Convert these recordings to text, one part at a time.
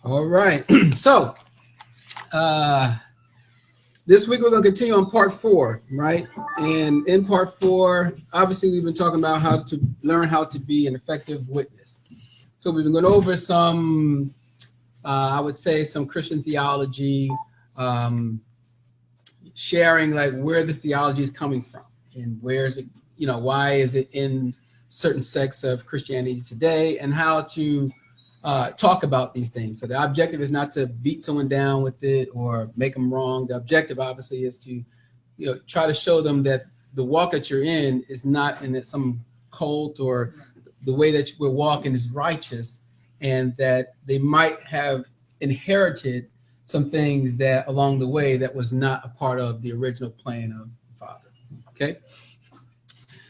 All right. So this week we're going to continue on part 4, right? And in part 4, obviously we've been talking about how to learn how to be an effective witness. So we've been going over some, I would say, some Christian theology, sharing like where this theology is coming from and where is it, why is it in certain sects of Christianity today, and how to talk about these things. So the objective is not to beat someone down with it or make them wrong. The objective obviously is to try to show them that the walk that you're in is not in some cult, or the way that we're walking is righteous, and that they might have inherited some things that along the way that was not a part of the original plan of the Father. Okay.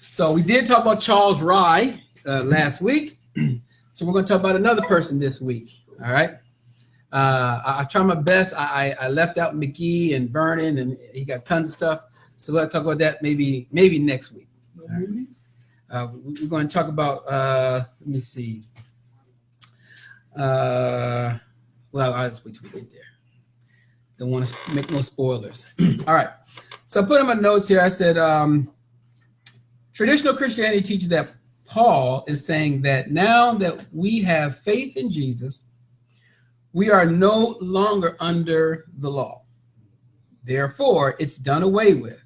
So we did talk about Charles Rye last week. So we're going to talk about another person this week. All right. I try my best. I left out McGee and Vernon, and he got tons of stuff. So we'll talk about that maybe next week. Right. We're going to talk about, let me see. Well, I'll just wait till we get there. Don't want to make no spoilers. All right. So I put in my notes here. I said, traditional Christianity teaches that Paul is saying that now that we have faith in Jesus, we are no longer under the law. Therefore, it's done away with.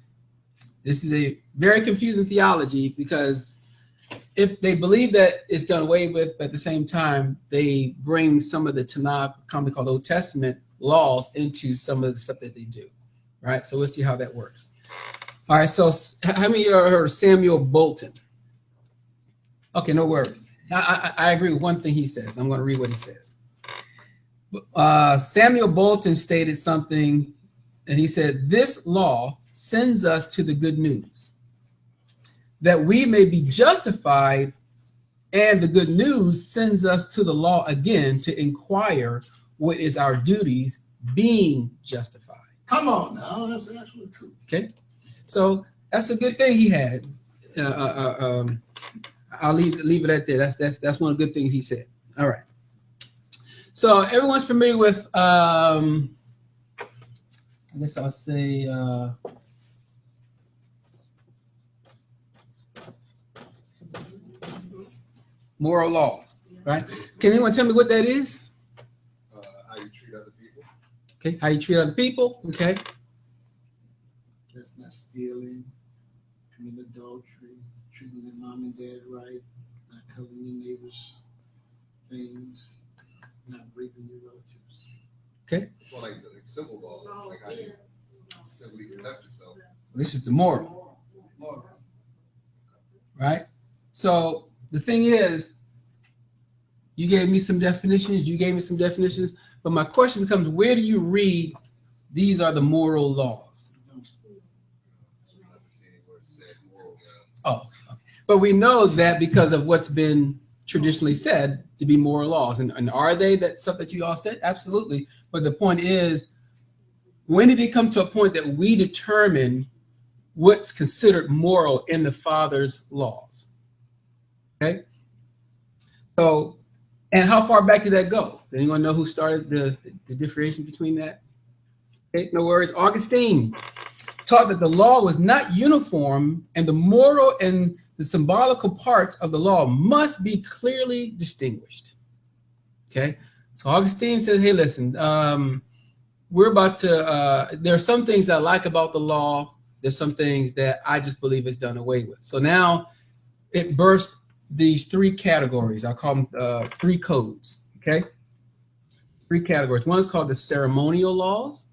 This is a very confusing theology, because if they believe that it's done away with, but at the same time, they bring some of the Tanakh, commonly called Old Testament laws, into some of the stuff that they do. Right? So we'll see how that works. All right. So how many of you heard of Samuel Bolton? Okay, no worries. I agree with one thing he says. I'm going to read what he says. Samuel Bolton stated something, and he said, "This law sends us to the good news, that we may be justified, and the good news sends us to the law again to inquire what is our duties being justified." Come on now, that's actually true. Okay, so that's a good thing he had. I'll leave it at that. That's one of the good things he said. All right. So everyone's familiar with, I guess I'll say, moral laws, right? Can anyone tell me what that is? How you treat other people. Okay, how you treat other people. Okay. That's not stealing, committing adultery, treating your mom and dad right, not covering your neighbor's things, not raping your relatives. Okay. Well, like civil laws, like how you civilly conduct yourself. This is the moral. Moral. Right? So the thing is, you gave me some definitions, but my question becomes, where do you read these are the moral laws? Oh, okay. But we know that because of what's been traditionally said to be moral laws. And are they that stuff that you all said? Absolutely. But the point is, when did it come to a point that we determine what's considered moral in the Father's laws? Okay. So, and how far back did that go? Does anyone know who started the differentiation between that? Okay, no worries. Augustine taught that the law was not uniform, and the moral and the symbolical parts of the law must be clearly distinguished. Okay, so Augustine said, hey, listen, we're about to, there are some things I like about the law. There's some things that I just believe is done away with. So now it births these 3 categories. I call them 3 codes. Okay, 3 categories. One is called the ceremonial laws,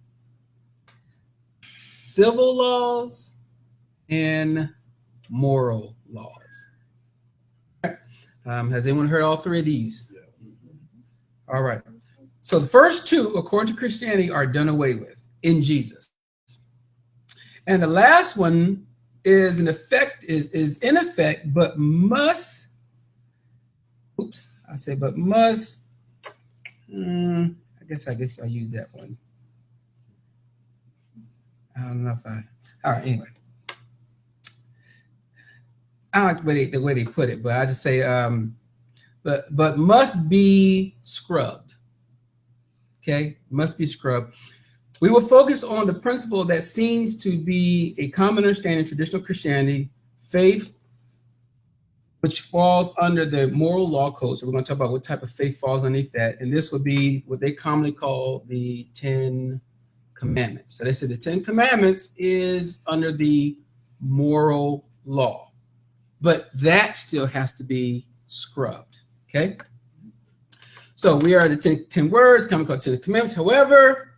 civil laws, and moral laws. Has anyone heard all 3 of these? All right. So the first 2, according to Christianity, are done away with in Jesus. And the last one is in effect, but must, I guess I'll use that one. I don't know if all right, anyway. I don't like the way they put it, but I just say but must be scrubbed. Okay, must be scrubbed. We will focus on the principle that seems to be a common understanding in traditional Christianity, faith, which falls under the moral law code. So we're going to talk about what type of faith falls underneath that. And this would be what they commonly call the 10 Commandments. So they said the 10 Commandments is under the moral law, but that still has to be scrubbed. Okay. So we are the 10 words, commonly called 10 Commandments. However,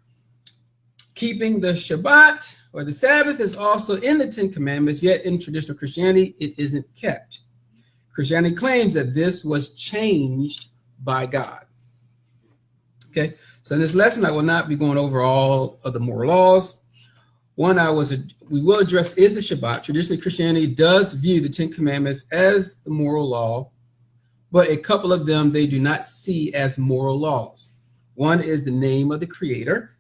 keeping the Shabbat or the Sabbath is also in the 10 Commandments, yet in traditional Christianity, it isn't kept. Christianity claims that this was changed by God. Okay, so in this lesson, I will not be going over all of the moral laws. One we will address is the Shabbat. Traditionally, Christianity does view the 10 Commandments as the moral law, but a couple of them they do not see as moral laws. One is the name of the Creator.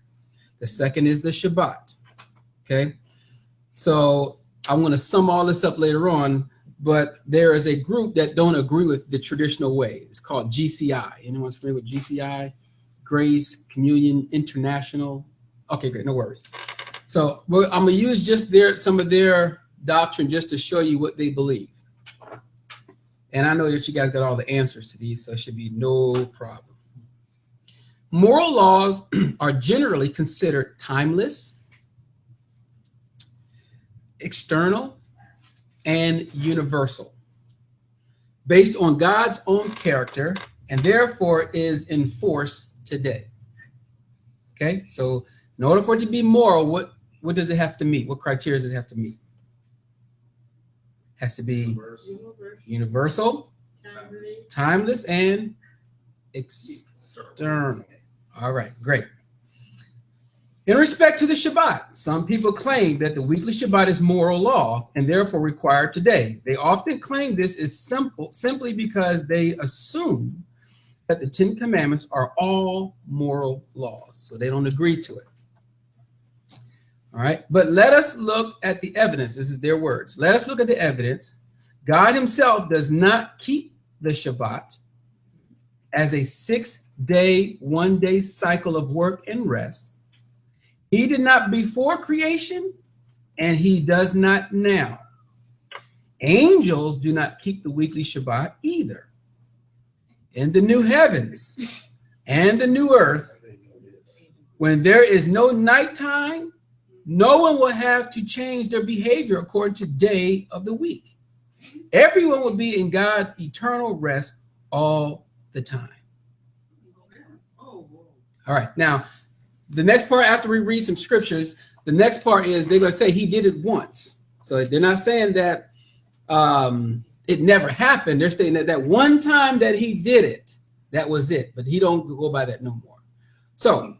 The second is the Shabbat. Okay, so I'm going to sum all this up later on, but there is a group that don't agree with the traditional way. It's called GCI. Anyone's familiar with GCI? Grace Communion International. Okay, great, no worries. So I'm going to use just some of their doctrine just to show you what they believe. And I know that you guys got all the answers to these, so it should be no problem. Moral laws are generally considered timeless, external, and universal, based on God's own character, and therefore is in force today. Okay, so in order for it to be moral, what does it have to meet? What criteria does it have to meet? Has to be universal, timeless, and external. All right, great. In respect to the Shabbat, some people claim that the weekly Shabbat is moral law and therefore required today. They often claim this is simply because they assume that the 10 Commandments are all moral laws, so they don't agree to it. All right, but let us look at the evidence. This is their words. Let us look at the evidence. God himself does not keep the Shabbat as a 6-day, one-day cycle of work and rest. He did not before creation, and he does not now. Angels do not keep the weekly Shabbat either. In the new heavens and the new earth, when there is no nighttime, no one will have to change their behavior according to day of the week. Everyone will be in God's eternal rest all the time. All right, now, the next part, after we read some scriptures, the next part is they're going to say he did it once. So they're not saying that it never happened. They're saying that one time that he did it, that was it. But he don't go by that no more. So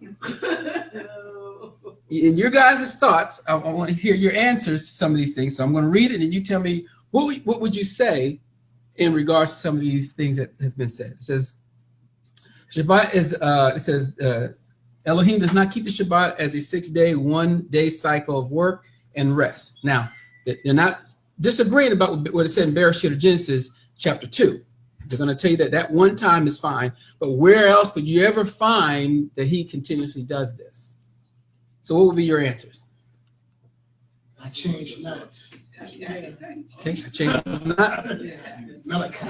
in your guys' thoughts, I want to hear your answers to some of these things. So I'm going to read it, and you tell me what would you say in regards to some of these things that has been said. It says, Shabbat is, Elohim does not keep the Shabbat as a 6-day, one-day cycle of work and rest. Now, they're not disagreeing about what it said in Bereshit or Genesis chapter 2. They're going to tell you that one time is fine, but where else could you ever find that he continuously does this? So what would be your answers? I changed not. Okay, I changed not. Malachi.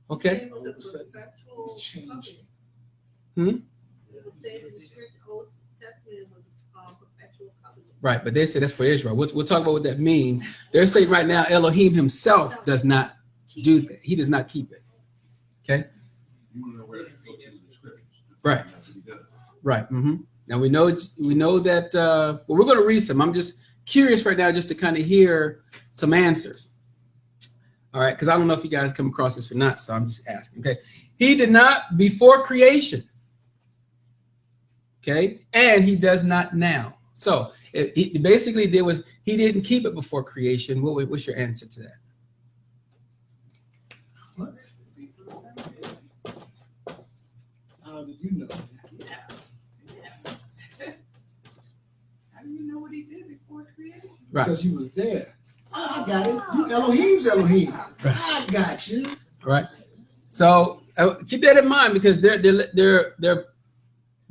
Okay. It's changing. Right, but they say that's for Israel. We'll talk about what that means. They're saying right now Elohim himself does not do that. He does not keep it. Okay. You want to know where to go to the scriptures. Right. Right. Mm-hmm. Now we know that. Well, we're going to read some. I'm just curious right now, just to kind of hear some answers. All right, because I don't know if you guys come across this or not, so I'm just asking. Okay, he did not before creation. Okay, and he does not now. So he didn't keep it before creation. What's your answer to that? What? How do you know? How do you know what he did before creation? Right. because you was there. I got it. You Elohim's Elohim. Right. I got you. Right. So keep that in mind, because they're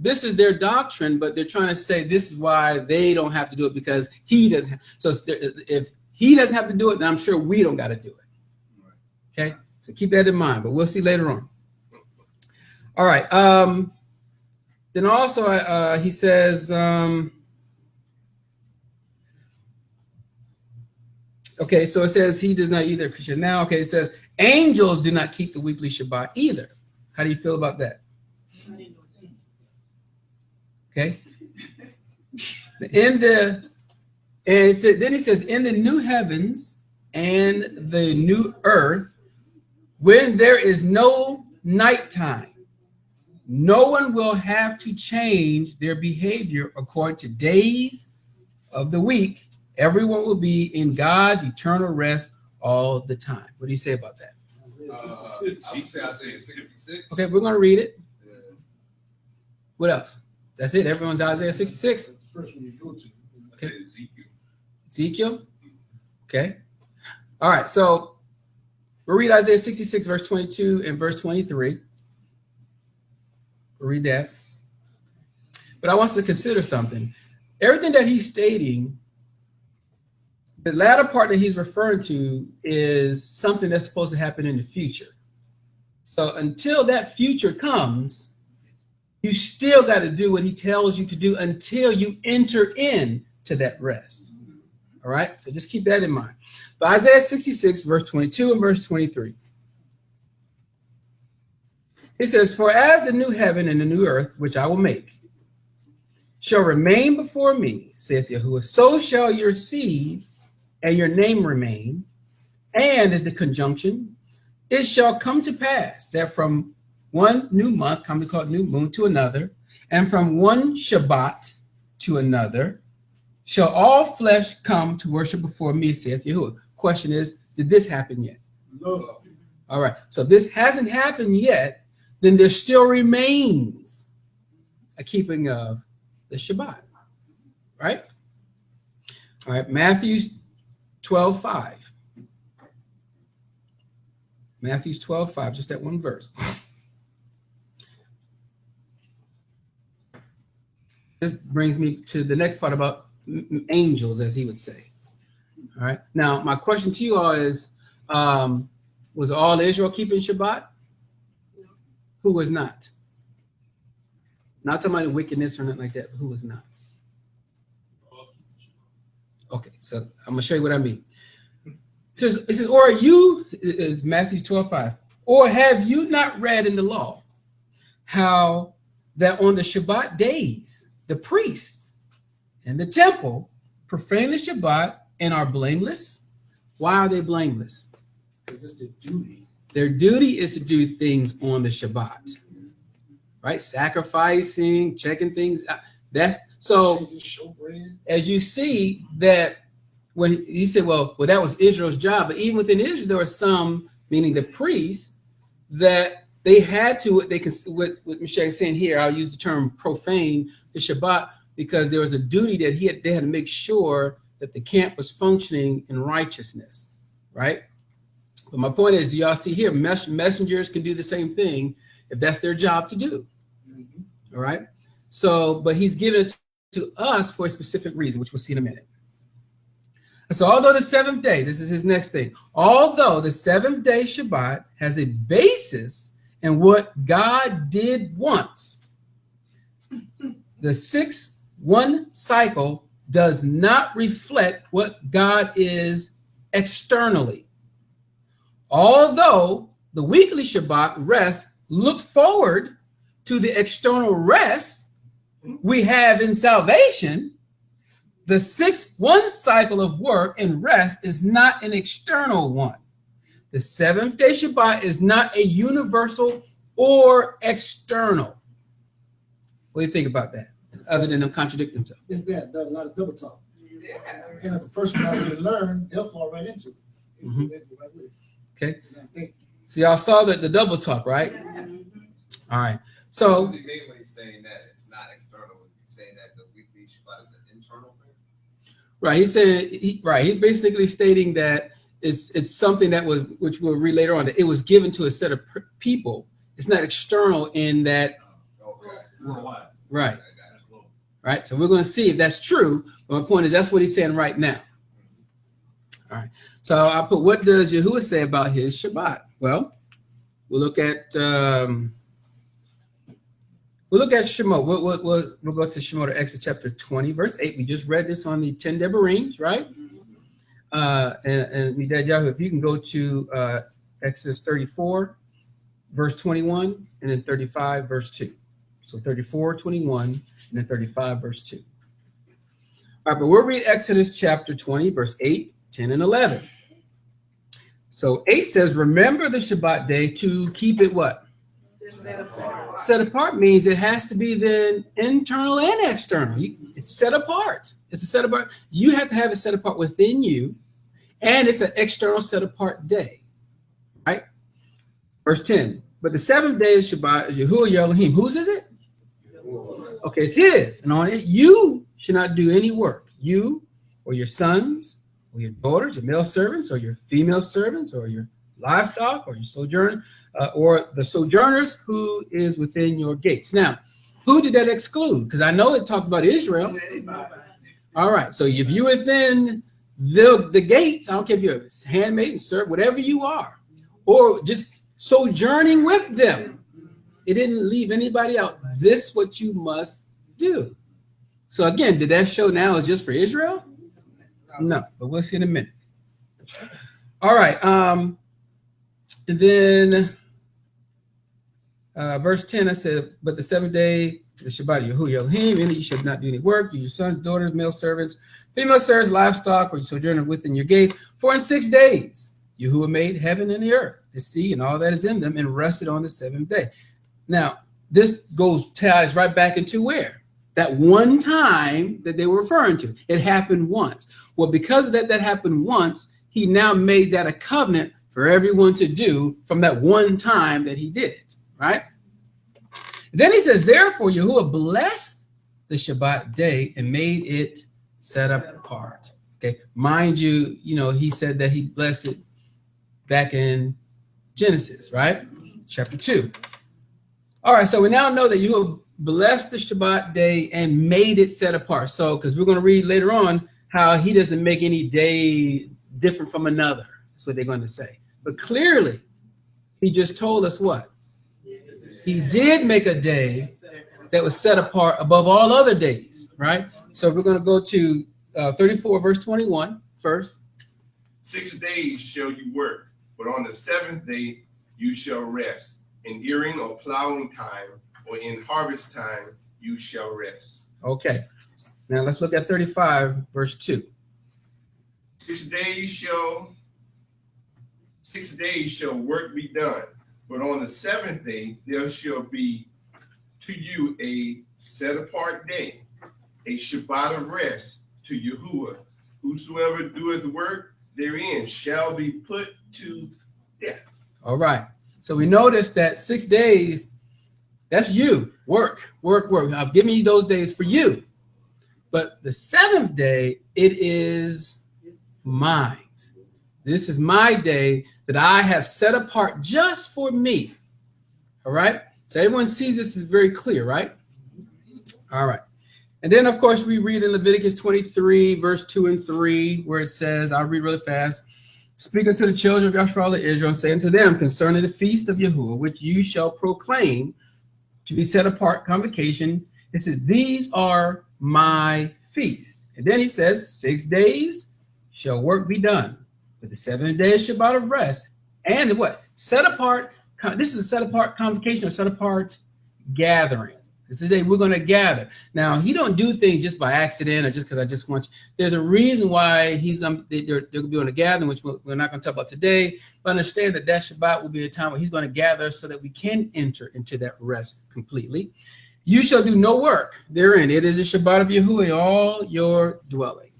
this is their doctrine, but they're trying to say this is why they don't have to do it, because he doesn't have. So if he doesn't have to do it, then I'm sure we don't got to do it. Okay. So keep that in mind, but we'll see later on. All right. Then also he says, okay, so it says he does not either. Now, okay, it says angels do not keep the weekly Shabbat either. How do you feel about that? Okay. Then he says, in the new heavens and the new earth, when there is no nighttime, no one will have to change their behavior according to days of the week. Everyone will be in God's eternal rest all the time. What do you say about that? Isaiah I would 66. say Isaiah 66. Okay, we're going to read it. Yeah. What else? That's it. Everyone's Isaiah 66. That's the first one you go to. I say Ezekiel. Ezekiel. Okay. All right. So we'll read Isaiah 66, verse 22 and verse 23. We'll read that. But I want us to consider something. Everything that he's stating, the latter part that he's referring to is something that's supposed to happen in the future. So until that future comes, you still got to do what he tells you to do until you enter into that rest. All right? So just keep that in mind. But Isaiah 66, verse 22 and verse 23. It says, for as the new heaven and the new earth, which I will make, shall remain before me, saith Yahuwah, so shall your seed and your name remain. And as the conjunction, it shall come to pass that from one new month, commonly called new moon, to another, and from one Shabbat to another, shall all flesh come to worship before me, saith Yahuwah. Question is, did this happen yet? No. All right. So if this hasn't happened yet, then there still remains a keeping of the Shabbat. Right? All right. Matthew 12:5. Matthew 12:5, just that one verse. This brings me to the next part about angels, as he would say. All right. Now, my question to you all is, was all Israel keeping Shabbat? Who was not? Not talking about wickedness or nothing like that, but who was not? Okay, so I'm going to show you what I mean. It says, or you, is Matthew 12:5, or have you not read in the law how that on the Shabbat days, the priests and the temple profane the Shabbat and are blameless? Why are they blameless? Because it's their duty. Their duty is to do things on the Shabbat, right? Sacrificing, checking things. That's so. As you see that when he said, well, that was Israel's job, but even within Israel, there were some, meaning the priests, that they had to. They can. What Michelle is saying here, I'll use the term profane the Shabbat, because there was a duty that they had to make sure that the camp was functioning in righteousness, right? But my point is, do y'all see here, messengers can do the same thing if that's their job to do. Mm-hmm. All right. So, but he's given it to us for a specific reason, which we'll see in a minute. So although the seventh day, this is his next thing, although the seventh day Shabbat has a basis in what God did once, the 6-1 cycle does not reflect what God is externally. Although the weekly Shabbat rest look forward to the external rest we have in salvation, the 6-1 cycle of work and rest is not an external one. The seventh day Shabbat is not a universal or external. What do you think about that? Other than them contradict themselves. It's that, a lot of double talk. And if a person not really learn, they'll fall right into it. Mm-hmm. Okay. Okay. So y'all saw the double talk, right? All right. So What does he mean when he's saying that it's not external? He's saying that the weekly Shabbat is an internal thing? Right. He said, he's basically stating that it's something that was, which we'll read later on, that it was given to a set of people. It's not external in that. Okay. Worldwide. Right. Right. So we're going to see if that's true. But my point is, that's what he's saying right now. All right. So I put, what does Yahuwah say about his Shabbat? Well, we'll look at Shemot. We'll go to Shemot, Exodus chapter 20, verse 8. We just read this on the 10 Devarim, right? And Yahweh, if you can go to Exodus 34, verse 21, and then 35, verse 2. So 34, 21, and then 35, verse 2. All right, but we'll read Exodus chapter 20, verse 8, 10, and 11. So 8 says, remember the Shabbat day to keep it what? Set apart. Set apart means it has to be then internal and external. It's set apart. It's a set apart. You have to have it set apart within you, and it's an external set apart day, right? Verse 10. But the seventh day is Shabbat, is Yahuwah your Elohim. Whose is it? Okay, it's his. And on it, you should not do any work. You or your sons or your daughters, your male servants or your female servants or your livestock or your sojourner or the sojourners who is within your gates. Now, who did that exclude? Because I know it talked about Israel. All right, so if you're within the gates, I don't care if you're a handmaid and servant, whatever you are, or just sojourning with them, it didn't leave anybody out. This what you must do. So again, did that show now is just for Israel? No, but we'll see in a minute. All right. And then verse 10, I said, but the seventh day, the Shabbat Yahuwah Elohim, and you should not do any work. Do your sons, daughters, male servants, female servants, livestock, or you sojourner within your gates. For in 6 days, Yahuwah made heaven and the earth, the sea, and all that is in them, and rested on the seventh day. Now, this ties right back into where? That one time that they were referring to. It happened once. Well, because of that happened once, he now made that a covenant for everyone to do from that one time that he did it, right? Then he says, therefore, Yahuwah blessed the Shabbat day and made it set apart. Okay, mind you, he said that he blessed it back in Genesis, right? Chapter 2. All right, so we now know that Yahuwah blessed the Shabbat day and made it set apart. So, because we're going to read later on how he doesn't make any day different from another. That's what they're going to say. But clearly, he just told us what? He did make a day that was set apart above all other days, right? So we're going to go to 34, verse 21 first. 6 days shall you work, but on the seventh day you shall rest. In earing or plowing time, or in harvest time, you shall rest. Okay. Now let's look at 35, verse 2. 6 days shall work be done, but on the seventh day there shall be to you a set apart day, a Shabbat of rest to Yahuwah. Whosoever doeth work therein shall be put to death. All right. So we notice that 6 days, that's you. Work. I'll give me those days for you. But the seventh day, it is mine. This is my day that I have set apart just for me. All right. So everyone sees this is very clear, right? All right. And then, of course, we read in Leviticus 23, verse 2 and 3, where it says, I'll read really fast. Speak unto the children of Yashar'al of Israel, and say unto them concerning the feast of Yahuwah, which you shall proclaim to be set apart convocation. It says, these are my feasts. And then he says, 6 days shall work be done, but the seventh day is Shabbat of rest. And what? Set apart. This is a set apart convocation, a set apart gathering. This is the day we're going to gather. Now, he don't do things just by accident or just because I just want you. There's a reason why they're going to be on a gathering, which we're not going to talk about today. But understand that Shabbat will be a time where he's going to gather so that we can enter into that rest completely. You shall do no work therein. It is the Shabbat of Yahuwah, all your dwelling.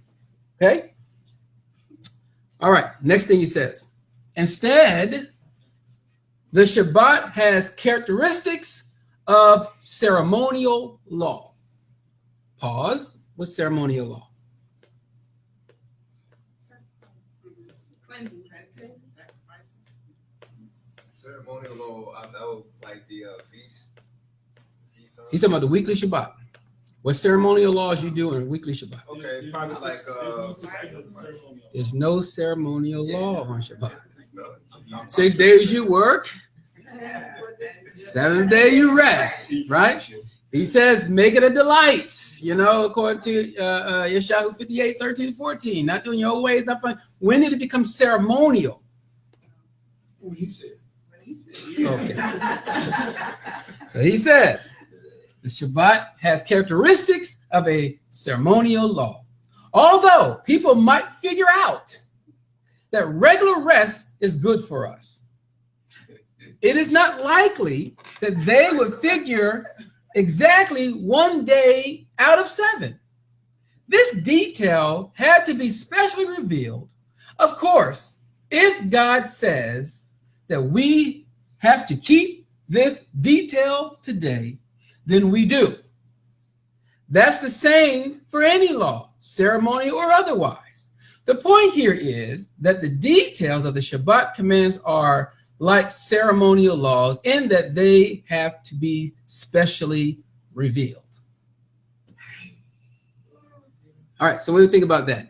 Okay? All right. Next thing he says. Instead, the Shabbat has characteristics of ceremonial law. Pause. What's ceremonial law? ceremonial law, I know, like the feast. He's talking about the weekly Shabbat. What ceremonial laws you do in weekly Shabbat? Okay, probably like There's no ceremonial law on Shabbat. No. 6 days you work, 7th day you rest, right? He says, make it a delight, according to Yashar'al 58, 13, 14. Not doing your own ways, not fun. When did it become ceremonial? What he said. Okay. So he says, the Shabbat has characteristics of a ceremonial law. Although people might figure out that regular rest is good for us, it is not likely that they would figure exactly 1 day out of 7. This detail had to be specially revealed. Of course, if God says that we have to keep this detail today, then we do. That's the same for any law, ceremony or otherwise. The point here is that the details of the Shabbat commands are like ceremonial laws in that they have to be specially revealed. All right, so what do you think about that?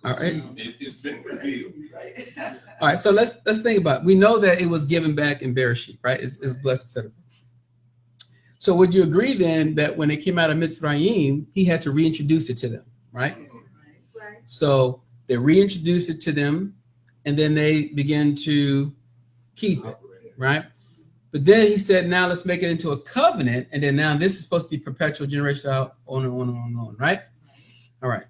All right. It's been revealed. All right, so let's think about it. We know that it was given back in Bereshit, right? It's blessed to set up. So would you agree then that when it came out of Mitzrayim, he had to reintroduce it to them, right? So they reintroduced it to them, and then they began to keep it, right? But then he said, now let's make it into a covenant, and then now this is supposed to be perpetual, generational, on and on and on and on, right? All right.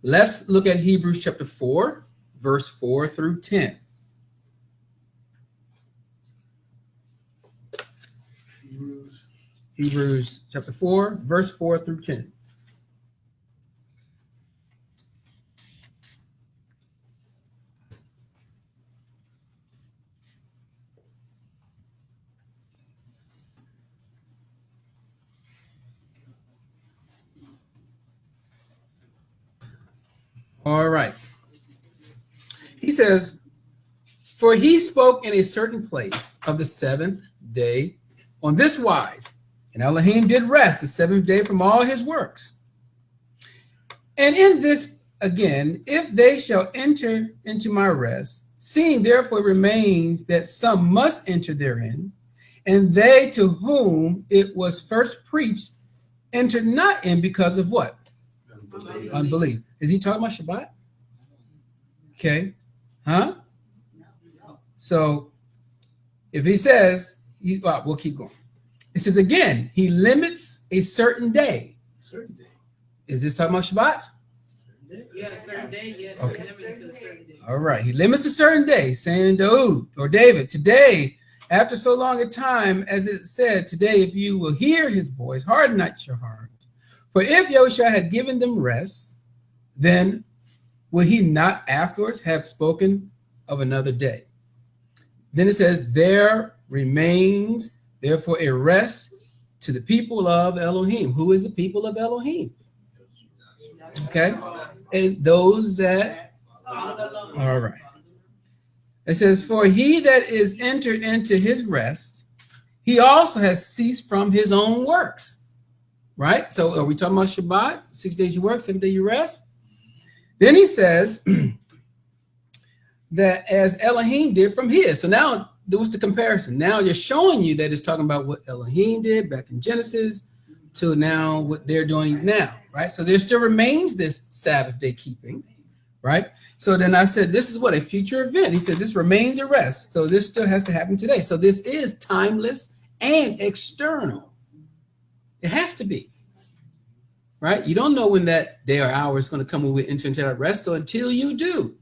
Let's look at Hebrews chapter 4, verse 4 through 10. Hebrews chapter 4, verse 4 through 10. All right. He says, for he spoke in a certain place of the 7th day on this wise, and Elohim did rest the 7th day from all his works. And in this again, if they shall enter into my rest, seeing therefore it remains that some must enter therein, and they to whom it was first preached entered not in because of what? Unbelief. Is he talking about Shabbat? Okay. Huh? So if he says, we'll keep going. It says again, he limits a certain day. Certain day. Is this talking about Shabbat? Yes, certain day, yes. Okay. Limited to a certain day. All right. He limits a certain day, saying David, today, after so long a time, as it said, today, if you will hear his voice, harden not your heart. For if Yahushua had given them rest, then will he not afterwards have spoken of another day? Then it says, there remains therefore a rest to the people of Elohim. Who is the people of Elohim? Okay. And those that, all right. It says, for he that is entered into his rest, he also has ceased from his own works. Right? So are we talking about Shabbat? 6 days you work, 7 days you rest? Then he says that as Elohim did from his. So now there was the comparison. Now you're showing you that it's talking about what Elohim did back in Genesis to now what they're doing now, right? So there still remains this Sabbath day keeping, right? So then I said, this is what a future event. He said, this remains a rest. So this still has to happen today. So this is timeless and external. It has to be, right? You don't know when that day or hour is going to come when we enter into that rest. So until you do,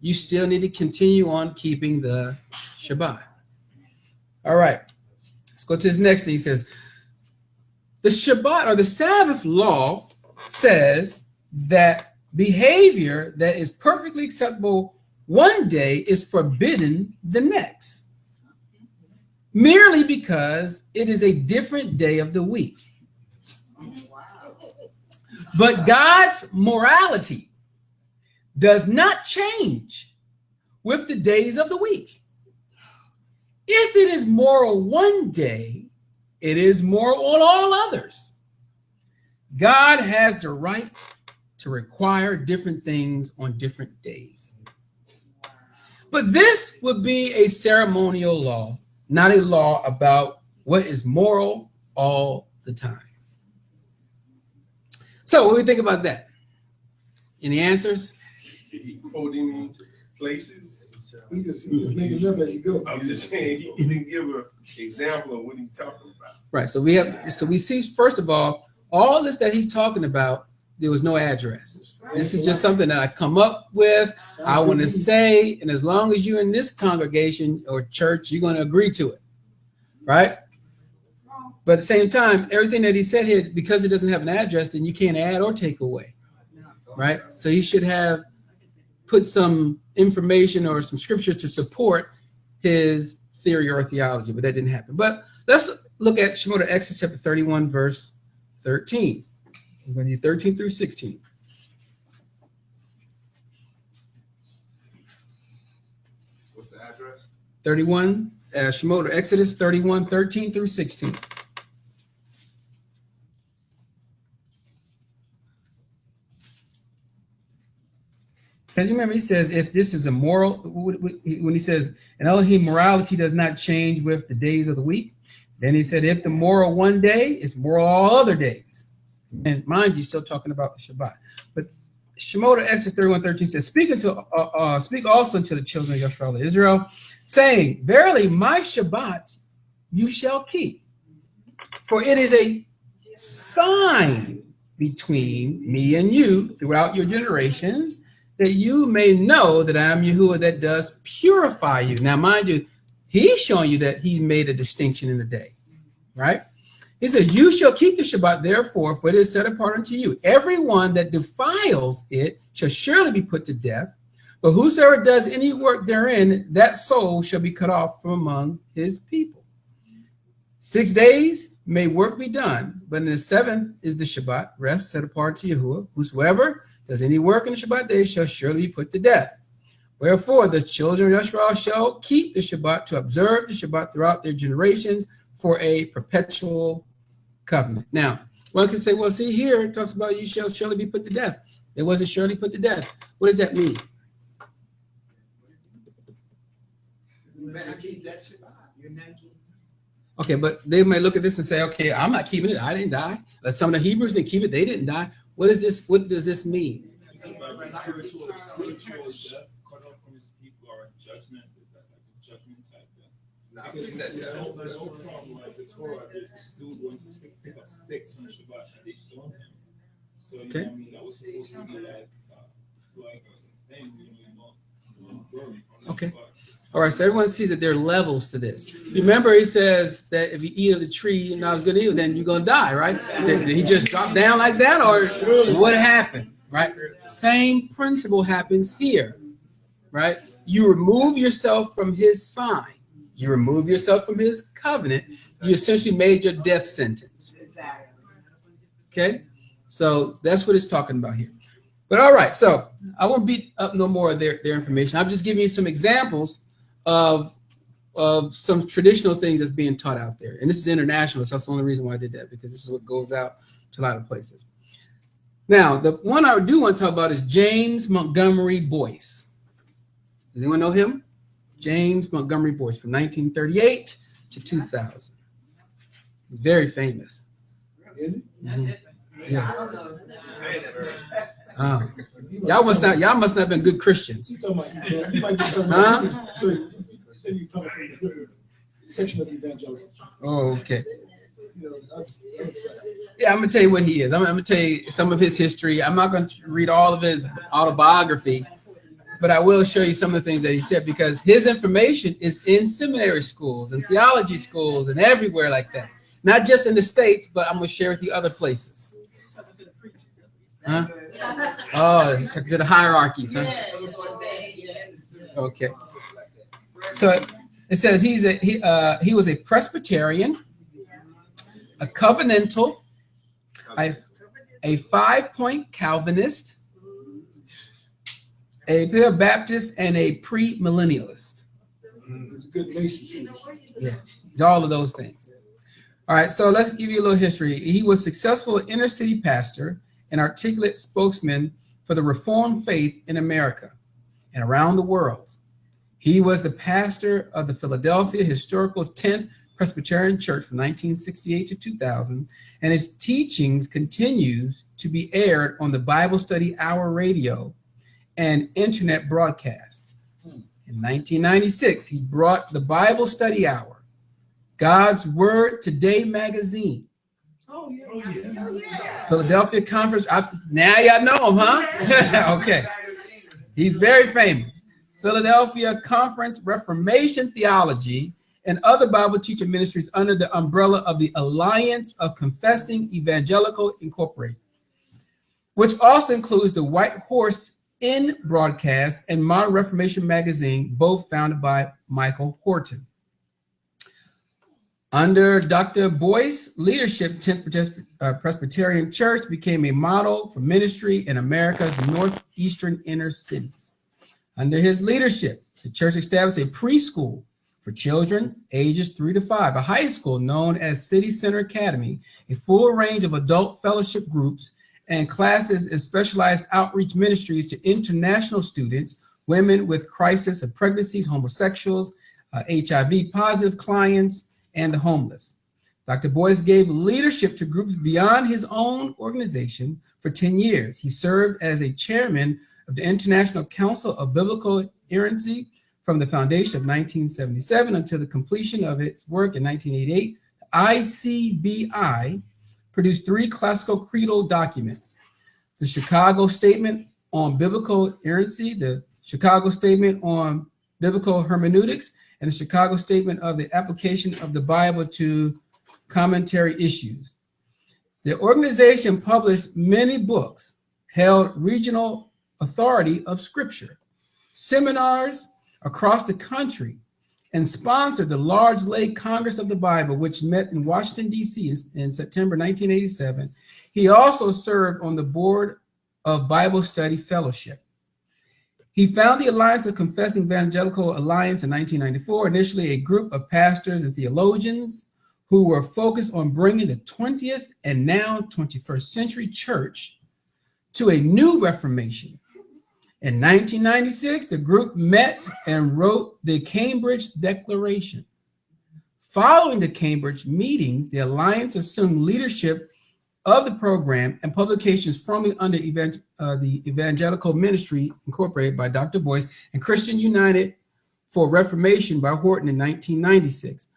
you still need to continue on keeping the Shabbat. All right, let's go to this next thing. He says, the Shabbat or the Sabbath law says that behavior that is perfectly acceptable one day is forbidden the next, merely because it is a different day of the week. But God's morality does not change with the days of the week. If it is moral one day, it is moral on all others. God has the right to require different things on different days. But this would be a ceremonial law, not a law about what is moral all the time. So what do we think about that? Any answers? He quote any places? We just make it up as you go. I'm just saying, he didn't give an example of what he's talking about. Right. So we see, first of all this that he's talking about, there was no address. This is just something that I come up with. I want to say, and as long as you're in this congregation or church, you're going to agree to it. Right? But at the same time, everything that he said here, because it doesn't have an address, then you can't add or take away. Right? So he should have put some information or some scripture to support his theory or theology, but that didn't happen. But let's look at Shemot Exodus chapter 31, verse 13. I'm going to do 13 through 16. What's the address? 31, Shemot Exodus 31, 13 through 16. Because you remember, he says, if this is a moral, when he says, and Elohim morality does not change with the days of the week, then he said, if the moral one day is moral all other days. And mind you, still talking about the Shabbat. But Shemot Exodus 31, 13 says, speak also to the children of Yashar'al Israel, saying, verily my Shabbats you shall keep, for it is a sign between me and you throughout your generations, that you may know that I am Yahuwah that does purify you. Now, mind you, he's showing you that he made a distinction in the day, right? He says, you shall keep the Shabbat, therefore, for it is set apart unto you. Everyone that defiles it shall surely be put to death. But whosoever does any work therein, that soul shall be cut off from among his people. 6 days may work be done, but in the seventh is the Shabbat, rest set apart to Yahuwah. Whosoever does any work in the Shabbat day shall surely be put to death. Wherefore the children of Yashar'al shall keep the Shabbat to observe the Shabbat throughout their generations for a perpetual covenant. Now, one can say, well, see here, it talks about you shall surely be put to death. It wasn't surely put to death. What does that mean? You better keep that Shabbat. You're not keeping. Okay, but they might look at this and say, okay, I'm not keeping it. I didn't die. But some of the Hebrews didn't keep it. They didn't die. What is this? What does this mean? Spiritual death, cut off from his people, or judgment. Is that like a judgment type death? No, I think that, There's no problem. Like the Torah, they're still going to pick up sticks on Shabbat and they stone him. So you know what I mean, that was supposed to be like a thing, burn. Okay. All right, so everyone sees that there are levels to this. Remember, he says that if you eat of the tree and not as good as you, then you're going to die, right? Did he just drop down like that, or what happened, right? Same principle happens here, right? You remove yourself from his sign. You remove yourself from his covenant. You essentially made your death sentence. Okay? So that's what it's talking about here. But all right, so I won't beat up no more of their information. I'm just giving you some examples of some traditional things that's being taught out there. And this is international, so that's the only reason why I did that, because this is what goes out to a lot of places. Now, the one I do want to talk about is James Montgomery Boyce. Does anyone know him? James Montgomery Boyce, from 1938 to 2000. He's very famous. Is it? Yeah. I don't know. Y'all must not have been good Christians. You talking about, you might be talking Huh? about, then you talking from a different section of evangelism. Oh, okay. You know, the other side. Yeah, I'm gonna tell you what he is. I'm gonna tell you some of his history. I'm not gonna read all of his autobiography, but I will show you some of the things that he said, because his information is in seminary schools and theology schools and everywhere like that. Not just in the States, but I'm gonna share with you other places. Huh? Oh, to the hierarchies, huh? Okay. So it says he was a Presbyterian, a covenantal, a 5-point Calvinist, a pure Baptist, and a pre-millennialist. It's a good Mason too. Yeah, he's all of those things. All right, so let's give you a little history. He was a successful inner city pastor and articulate spokesman for the Reformed faith in America and around the world. He was the pastor of the Philadelphia Historical 10th Presbyterian Church from 1968 to 2000, and his teachings continues to be aired on the Bible Study Hour radio and internet broadcast. In 1996, he brought the Bible Study Hour, God's Word Today magazine, Philadelphia Conference. Now y'all know him, huh? Okay. He's very famous. Philadelphia Conference Reformation Theology and other Bible teacher ministries under the umbrella of the Alliance of Confessing Evangelical Incorporated, which also includes the White Horse Inn broadcast and Modern Reformation magazine, both founded by Michael Horton. Under Dr. Boyce's leadership, 10th Presbyterian Church became a model for ministry in America's northeastern inner cities. Under his leadership, the church established a preschool for children ages 3 to 5, a high school known as City Center Academy, a full range of adult fellowship groups and classes and specialized outreach ministries to international students, women with crisis of pregnancies, homosexuals, HIV positive clients, and the homeless. Dr. Boyce gave leadership to groups beyond his own organization for 10 years. He served as a chairman of the International Council of Biblical Inerrancy from the foundation of 1977 until the completion of its work in 1988. The ICBI produced 3 classical creedal documents: the Chicago Statement on Biblical Inerrancy, the Chicago Statement on Biblical Hermeneutics, and the Chicago Statement of the Application of the Bible to Commentary Issues. The organization published many books, held regional authority of Scripture, seminars across the country, and sponsored the large lay Congress of the Bible, which met in Washington, D.C. in September 1987. He also served on the board of Bible Study Fellowship. He founded the Alliance of Confessing Evangelical Alliance in 1994, initially a group of pastors and theologians who were focused on bringing the 20th and now 21st century church to a new Reformation. In 1996, the group met and wrote the Cambridge Declaration. Following the Cambridge meetings, the Alliance assumed leadership of the program and publications from under the Evangelical Ministry Incorporated by Dr. Boyce and Christian United for Reformation by Horton in 1996.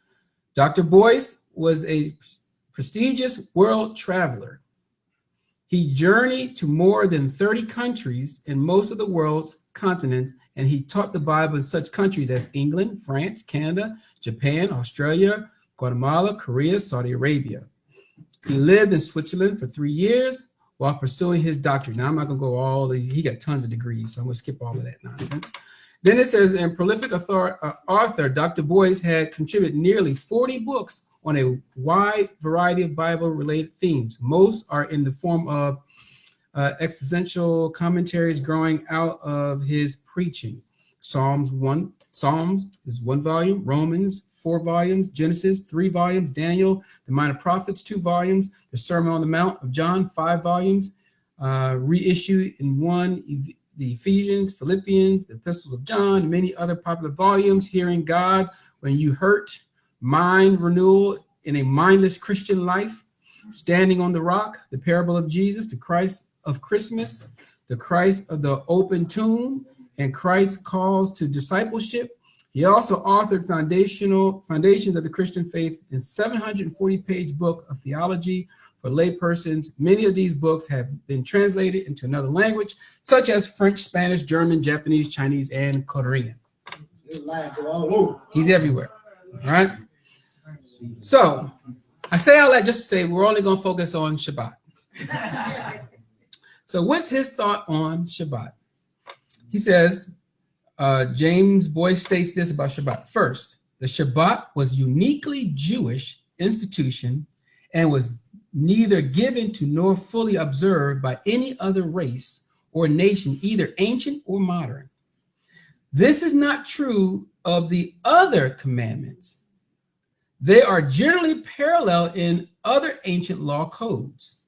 Dr. Boyce was a prestigious world traveler. He journeyed to more than 30 countries in most of the world's continents, and he taught the Bible in such countries as England, France, Canada, Japan, Australia, Guatemala, Korea, Saudi Arabia. He lived in Switzerland for 3 years while pursuing his doctorate. Now, I'm not going to go all these. He got tons of degrees, so I'm going to skip all of that nonsense. Then it says, in prolific author, Dr. Boyce had contributed nearly 40 books on a wide variety of Bible-related themes. Most are in the form of expositional commentaries growing out of his preaching. Psalms is 1 volume, Romans 4 volumes, Genesis 3 volumes, Daniel, the Minor Prophets 2 volumes, the Sermon on the Mount of John 5 volumes, reissued in 1, the Ephesians, Philippians, the Epistles of John, many other popular volumes, Hearing God When You Hurt, Mind Renewal in a Mindless Christian Life, Standing on the Rock, The Parable of Jesus, The Christ of Christmas, The Christ of the Open Tomb, and Christ's Calls to Discipleship. He also authored Foundations of the Christian Faith, a 740-page book of theology for laypersons. Many of these books have been translated into another language, such as French, Spanish, German, Japanese, Chinese, and Korean. He's everywhere, all right? So I say all that just to say we're only going to focus on Shabbat. So what's his thought on Shabbat? He says, James Boyce states this about Shabbat. First, the Shabbat was uniquely Jewish institution and was neither given to nor fully observed by any other race or nation, either ancient or modern. This is not true of the other commandments. They are generally parallel in other ancient law codes.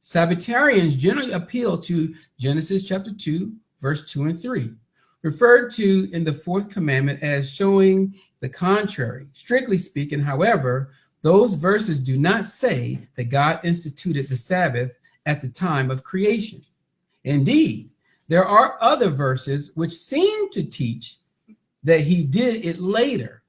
Sabbatarians generally appeal to Genesis chapter 2, verse 2 and 3, referred to in the fourth commandment as showing the contrary. Strictly speaking, however, those verses do not say that God instituted the Sabbath at the time of creation. Indeed, there are other verses which seem to teach that he did it later.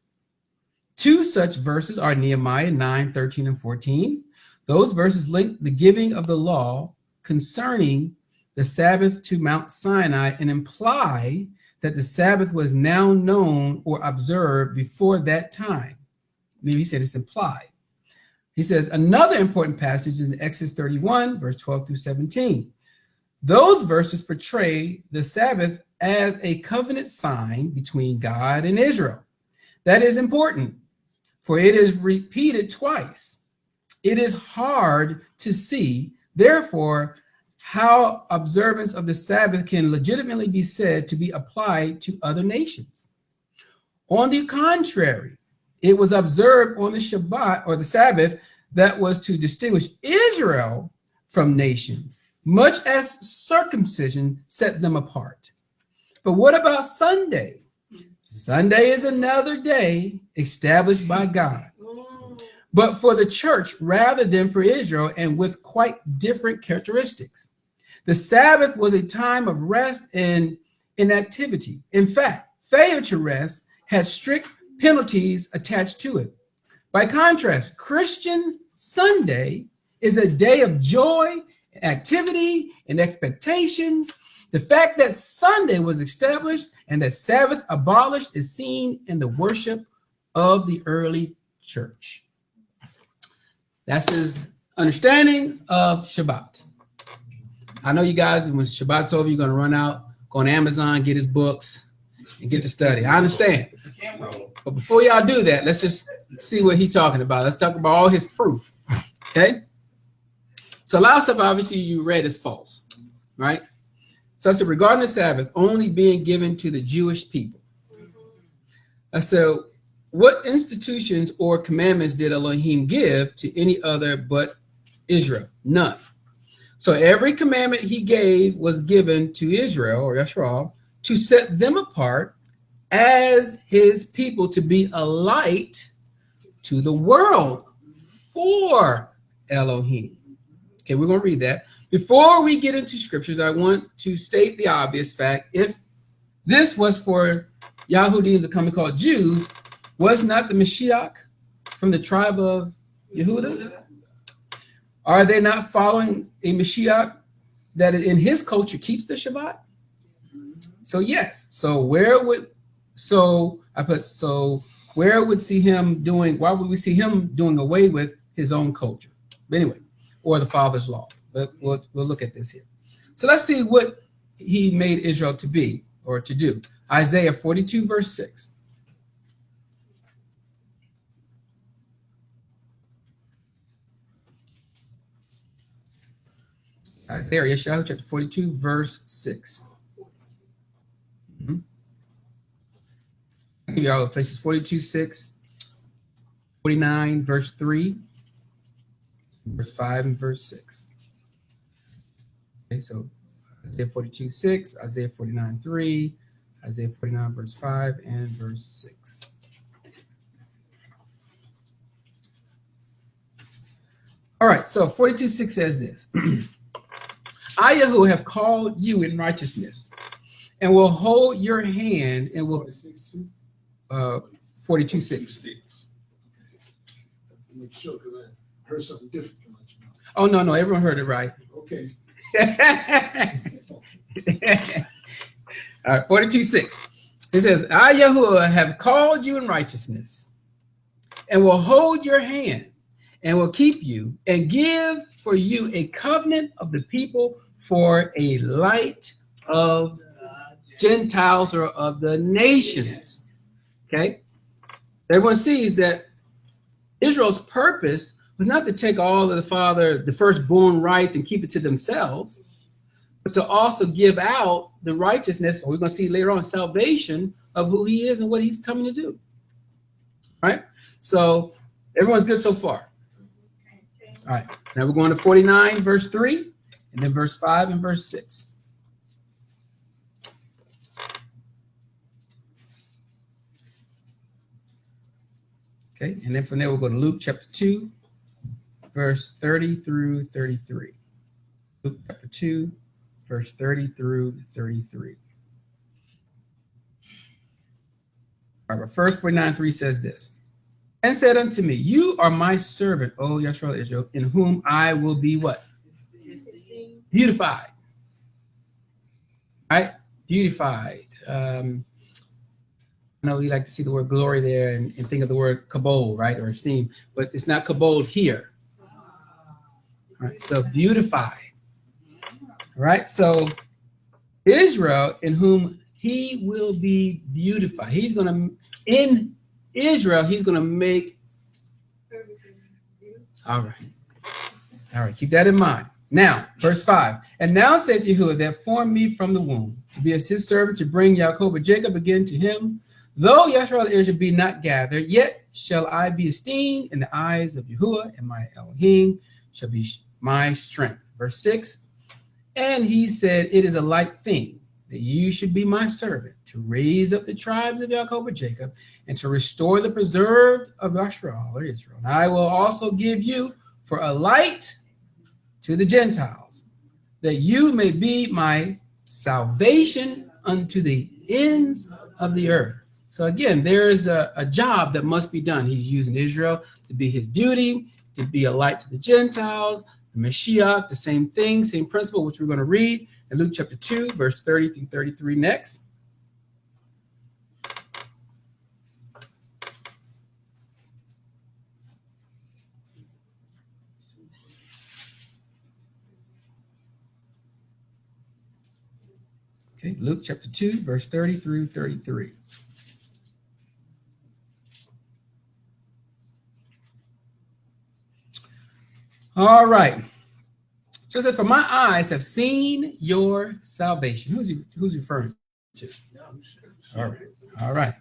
Two such verses are Nehemiah 9, 13 and 14. Those verses link the giving of the law concerning the Sabbath to Mount Sinai and imply that the Sabbath was now known or observed before that time. Maybe he said it's implied. He says another important passage is in Exodus 31, verse 12 through 17. Those verses portray the Sabbath as a covenant sign between God and Israel. That is important, for it is repeated twice. It is hard to see, therefore, how observance of the Sabbath can legitimately be said to be applied to other nations. On the contrary, it was observed on the Shabbat or the Sabbath that was to distinguish Israel from nations, much as circumcision set them apart. But what about Sunday? Sunday is another day established by God, but for the church rather than for Israel, and with quite different characteristics. The Sabbath was a time of rest and inactivity. In fact, failure to rest had strict penalties attached to it. By contrast, Christian Sunday is a day of joy, activity, and expectations. The fact that Sunday was established and that Sabbath abolished is seen in the worship of the early church. That's his understanding of Shabbat. I know you guys, when Shabbat's over, you're going to run out, go on Amazon, get his books, and get to study. I understand. But before y'all do that, let's just see what he's talking about. Let's talk about all his proof. Okay? So a lot of stuff, obviously, you read is false, right? So I said, regarding the Sabbath only being given to the Jewish people. So what institutions or commandments did Elohim give to any other but Israel? None. So every commandment he gave was given to Israel, or Yashar'al, to set them apart as his people, to be a light to the world for Elohim. Okay, we're going to read that. Before we get into scriptures, I want to state the obvious fact. If this was for Yahudim, the coming called Jews, was not the Mashiach from the tribe of Yehuda? Are they not following a Mashiach that in his culture keeps the Shabbat? So yes. So where would see him doing? Why would we see him doing away with his own culture? But anyway, or the Father's law. But we'll look at this here. So let's see what he made Israel to be or to do. Isaiah 42, verse 6. Isaiah, Yashar'al, chapter 42, verse 6. I'll give you all the places. 42, 6, 49, verse 3, verse 5, and verse 6. Okay, so Isaiah 42, 6, Isaiah 49, 3, Isaiah 49, verse 5, and verse 6. All right, so 42, 6 says this. I, Yahuwah, have called you in righteousness and will hold your hand and will 42, 6. Make sure, because I heard something different from what you know. Oh, no, everyone heard it right. Okay. All right, 42, 6. It says, I, Yahuwah, have called you in righteousness and will hold your hand and will keep you and give for you a covenant of the people for a light of Gentiles or of the nations. Okay? Everyone sees that Israel's purpose was not to take all of the firstborn rights and keep it to themselves, but to also give out the righteousness, or we're going to see later on, salvation of who he is and what he's coming to do. Right? So everyone's good so far. All right. Now we're going to 49, verse 3, and then verse 5 and verse 6. Okay, and then from there we'll go to Luke chapter 2, verse 30 through 33. Luke chapter 2, verse 30 through 33. All right, but first 49:3 says this. And said unto me, you are my servant, O Yashar'al Israel, in whom I will be what? Beautified. Right? Beautified. I know we like to see the word glory there and think of the word kabod, right? Or esteem, but it's not kabod here. All right, so beautified. All right, so Israel, in whom he will be beautified. He's going to, in Israel, he's going to make. All right, keep that in mind. Now, verse 5. And now saith Yahuwah that formed me from the womb, to be as his servant, to bring Jacob and Jacob again to him. Though Yashar'al Israel be not gathered, yet shall I be esteemed in the eyes of Yahuwah, and my Elohim shall be my strength. Verse 6. And he said, it is a light thing that you should be my servant, to raise up the tribes of Jacob and Jacob, and to restore the preserved of Yashar'al or Israel. And I will also give you for a light to the Gentiles, that you may be my salvation unto the ends of the earth. So again, there is a job that must be done. He's using Israel to be his beauty, to be a light to the Gentiles. The Mashiach, the same thing, same principle, which we're going to read in Luke chapter 2, verse 30 through 33 next. Okay, Luke chapter 2, verse 30 through 33. All right. So it says, for my eyes have seen your salvation. Who's referring to? All right.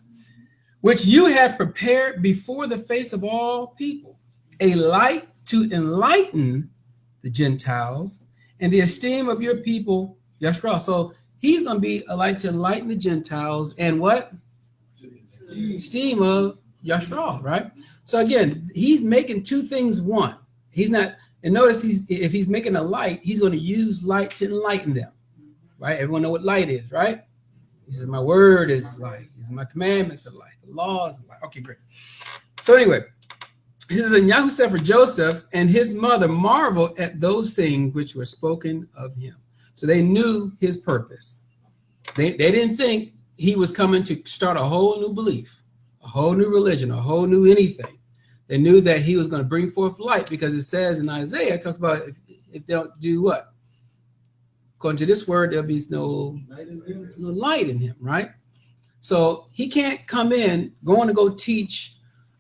Which you had prepared before the face of all people, a light to enlighten the Gentiles and the esteem of your people, Yashar'al. So he's going to be a light to enlighten the Gentiles and what? Esteem of Yashar'al, right? So again, he's making two things one. He's not, and notice if he's making a light, he's going to use light to enlighten them, right? Everyone know what light is, right? He says, my word is light. He says, my commandments are light. The laws are light. Okay, great. So anyway, he says, and Yahweh said for Joseph and his mother marveled at those things which were spoken of him. So they knew his purpose. They didn't think he was coming to start a whole new belief, a whole new religion, a whole new anything. They knew that he was going to bring forth light, because it says in Isaiah, it talks about if they don't do what? According to this word, there'll be no light in him, right? So he can't come in going to go teach.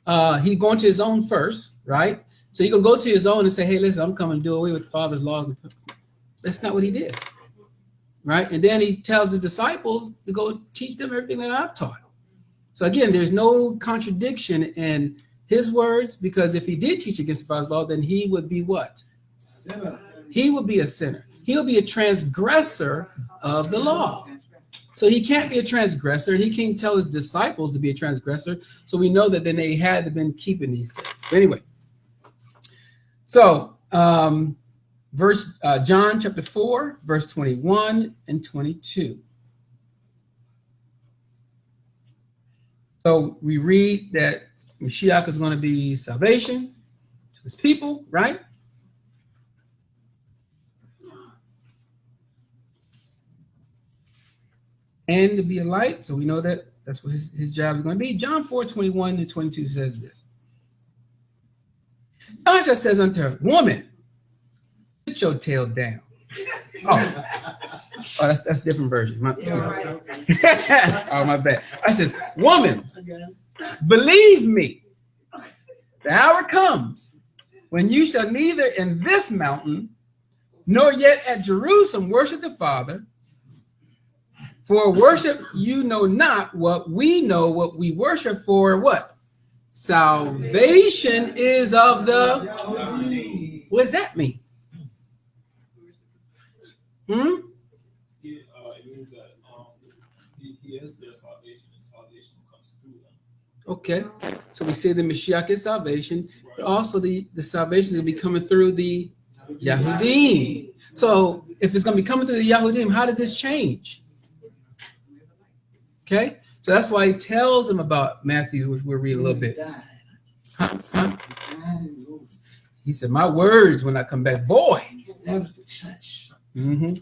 He's going to his own first, right? So he can go to his own and say, hey, listen, I'm coming to do away with the Father's laws. That's not what he did, right? And then he tells the disciples to go teach them everything that I've taught. So again, there's no contradiction in his words, because if he did teach against the Father's law, then he would be what? Sinner. He would be a sinner. He'll be a transgressor of the law. So he can't be a transgressor. He can't tell his disciples to be a transgressor. So we know that then they had to been keeping these things. But anyway, so John chapter 4, verse 21 and 22. So we read that Mashiach is going to be salvation to his people, right? And to be a light. So we know that that's what his job is going to be. John 4, 21 and 22 says this. God says unto her, woman, put your tail down. Oh, that's a different version. Oh, my bad. I says, woman, believe me, the hour comes when you shall neither in this mountain nor yet at Jerusalem worship the Father. For worship you know not what we know, what we worship for what? Salvation is of the. What does that mean? It means that he is their salvation, and salvation comes through them. Okay, so we say the Mashiach is salvation, but also the salvation is going to be coming through the Yahudim. So if it's going to be coming through the Yahudim, how did this change? Okay, so that's why he tells them about Matthew, which we'll read a little bit. Huh? He said, my words when I come back void. That was the church. Mm-hmm.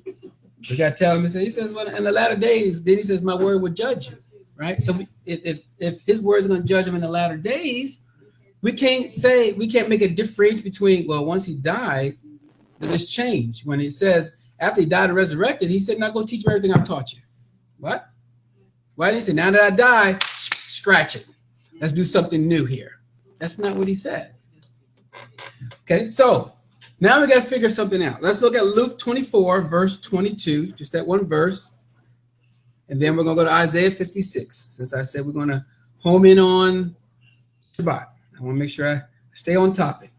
We got to tell him, he says, well, in the latter days, then he says, my word will judge you, right? So if his words are going to judge him in the latter days, we can't make a difference between, well, once he died, then it's changed. When it says, after he died and resurrected, he said, not going to teach you everything I've taught you. What? Why didn't he say, now that I die, scratch it. Let's do something new here. That's not what he said. Okay, so now we got to figure something out. Let's look at Luke 24, verse 22, just that one verse. And then we're going to go to Isaiah 56, since I said we're going to home in on Shabbat. I want to make sure I stay on topic.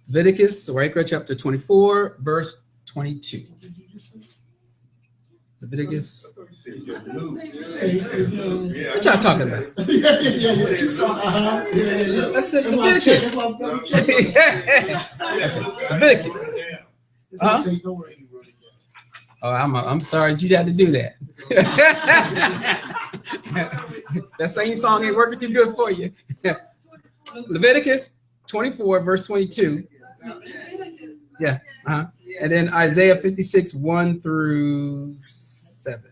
Leviticus, or Ikra chapter 24, verse 22. Leviticus. What y'all talking about? That's Leviticus. Leviticus. Huh? Oh, I'm sorry that you had to do that. That same song ain't working too good for you. Leviticus 24, verse 22. Yeah. Uh-huh. And then Isaiah 56, 1 through 7.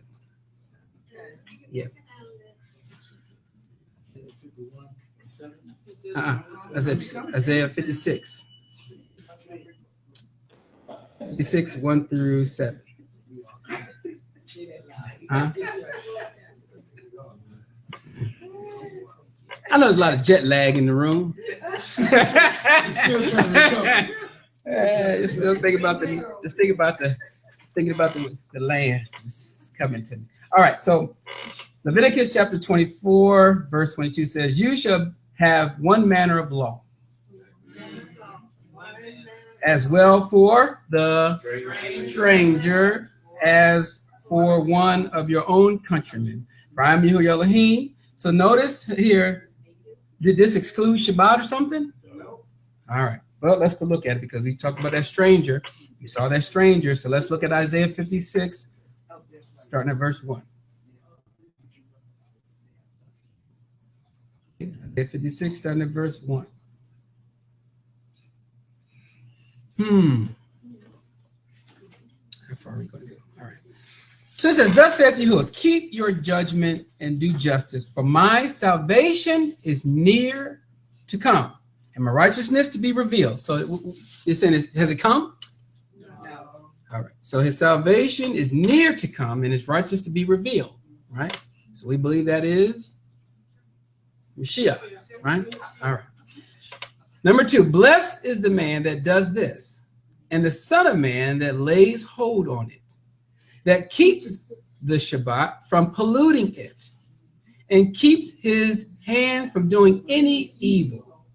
Yeah. That's it. Isaiah 56. 56, 1 through 7. Huh? I know there's a lot of jet lag in the room. Just still thinking about the land. It's coming to me. All right, so Leviticus chapter 24, verse 22 says, you shall have one manner of law, as well for the stranger as for one of your own countrymen. For I am Yahuwah Elohim. So notice here, did this exclude Shabbat or something? No. All right. Well, let's go look at it because we talked about that stranger. We saw that stranger. So let's look at Isaiah 56, starting at verse 1. Isaiah 56, starting at verse 1. How far are we going to go? All right. So it says, thus saith Yahuwah, keep your judgment and do justice, for my salvation is near to come, and my righteousness to be revealed. So it's saying, has it come? No. All right. So his salvation is near to come, and his righteousness to be revealed. Right? So we believe that is Mashiach. Right? All right. Number 2, blessed is the man that does this, and the Son of Man that lays hold on it, that keeps the Shabbat from polluting it, and keeps his hand from doing any evil.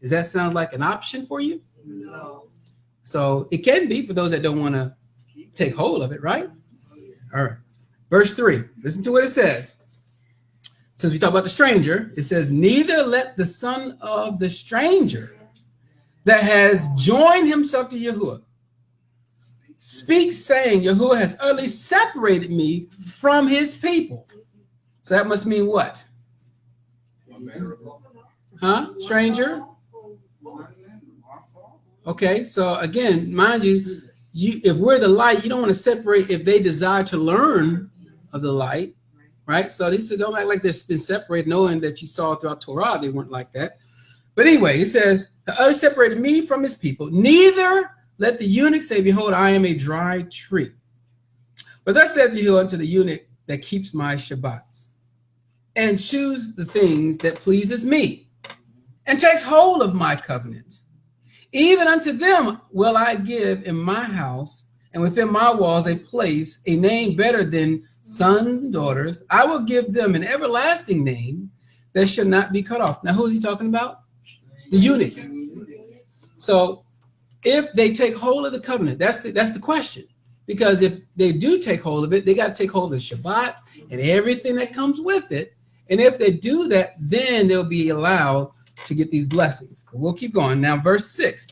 Does that sound like an option for you? No. So it can be for those that don't want to take hold of it, right? All right. Verse 3, listen to what it says. Since we talk about the stranger, it says, neither let the son of the stranger that has joined himself to Yahuwah speak, saying, Yahuwah has utterly separated me from his people. So that must mean what? Huh? Stranger? Okay, so again, mind you, if we're the light, you don't want to separate if they desire to learn of the light, right? So they said, don't act like they've been separated, knowing that you saw throughout Torah, they weren't like that. But anyway, it says, the other separated me from his people, neither let the eunuch say, behold, I am a dry tree. But thus saith Yahuwah unto the eunuch that keeps my Shabbats, and choose the things that pleases me, and takes hold of my covenant. Even unto them will I give in my house and within my walls a place, a name better than sons and daughters. I will give them an everlasting name that shall not be cut off. Now, who is he talking about? The eunuchs. So if they take hold of the covenant, that's the question. Because if they do take hold of it, they got to take hold of the Shabbat and everything that comes with it. And if they do that, then they'll be allowed to get these blessings. But we'll keep going. Now, verse 6.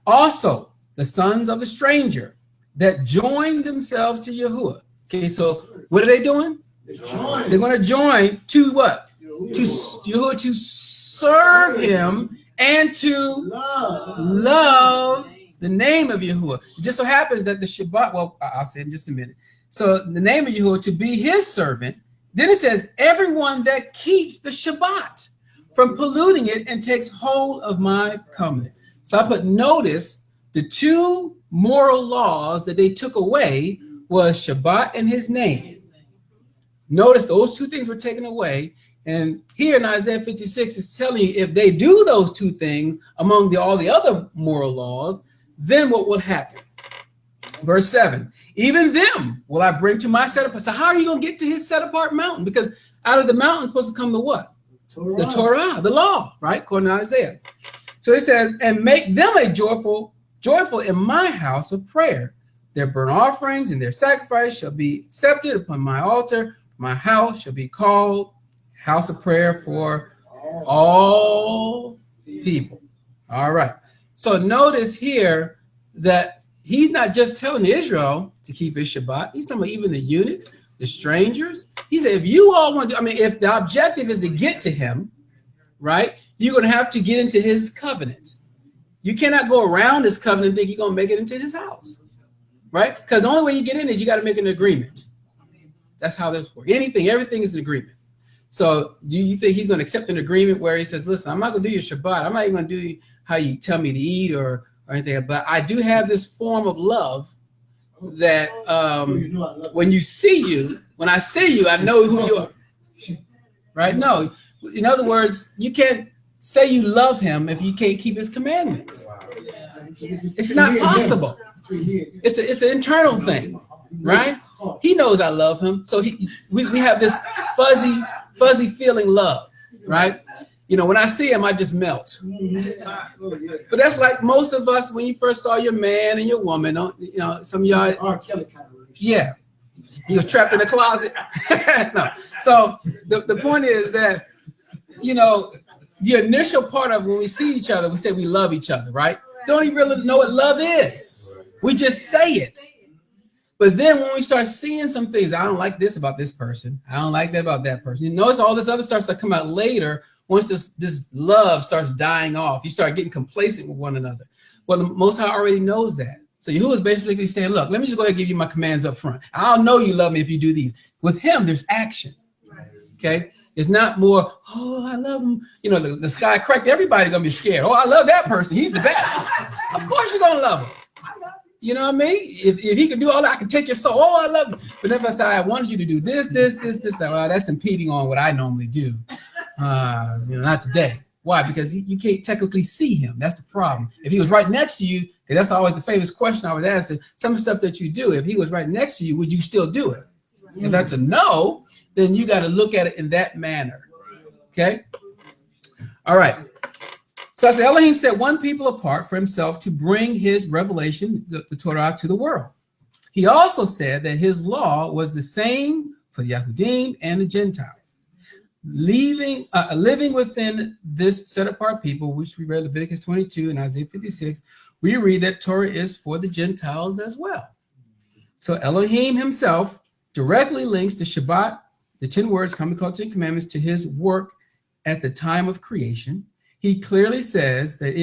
Also, the sons of the stranger that join themselves to Yahuwah. Okay, so what are they doing? They're going to join to what? To Yahuwah, to serve him and to love the name of Yahuwah. It just so happens that the Shabbat, well, I'll say it in just a minute. So the name of Yahuwah, to be his servant. Then it says, everyone that keeps the Shabbat from polluting it and takes hold of my covenant. So I put notice, the two moral laws that they took away was Shabbat and his name. Notice those two things were taken away. And here in Isaiah 56 is telling you if they do those two things among all the other moral laws, then what will happen? Verse 7, even them will I bring to my set apart. So how are you going to get to his set apart mountain? Because out of the mountain is supposed to come the what? The Torah, the law, right? According to Isaiah. So it says, and make them a joyful in my house of prayer. Their burnt offerings and their sacrifice shall be accepted upon my altar. My house shall be called house of prayer for all people. All right. So notice here that he's not just telling Israel to keep his Shabbat. He's talking about even the eunuchs, the strangers. He said, if you all want to, if the objective is to get to him, right, you're going to have to get into his covenant. You cannot go around his covenant and think you're going to make it into his house, right? Because the only way you get in is you got to make an agreement. That's how this works. Everything is an agreement. So do you think he's going to accept an agreement where he says, listen, I'm not going to do your Shabbat. I'm not even going to do how you tell me to eat or anything, but I do have this form of love that when I see you, I know who you are, right? No, in other words, you can't say you love him if you can't keep his commandments. It's not possible. It's an internal thing, right? He knows I love him, so we have this fuzzy feeling love, right? When I see him, I just melt. But that's like most of us when you first saw your man and your woman. Some of y'all, yeah, he was trapped in a closet. No. So the point is that, the initial part of when we see each other, we say we love each other, right? Don't even really know what love is. We just say it. But then when we start seeing some things, I don't like this about this person. I don't like that about that person. You notice all this other stuff that come out later. Once this love starts dying off, you start getting complacent with one another. Well, the Most High already knows that. So Yahuwah is basically saying, look, let me just go ahead and give you my commands up front. I'll know you love me if you do these. With him, there's action. Okay? It's not more, oh, I love him. The sky cracked. Everybody's going to be scared. Oh, I love that person. He's the best. Of course you're going to love him. You know what I mean? If he can do all that, I can take your soul. Oh, I love him. But if I say, I wanted you to do this, that, well, that's impeding on what I normally do. Not today. Why? Because you can't technically see him. That's the problem. If he was right next to you, because that's always the famous question I was asking, some of the stuff that you do, if he was right next to you, would you still do it? If that's a no, then you got to look at it in that manner. Okay? All right. So I said, Elohim set one people apart for himself to bring his revelation, the Torah, to the world. He also said that his law was the same for the Yahudim and the Gentiles. Living within this set apart people, which we read Leviticus 22 and Isaiah 56, we read that Torah is for the Gentiles as well. So Elohim himself directly links the Shabbat, the 10 words, commonly called 10 commandments, to his work at the time of creation. He clearly says that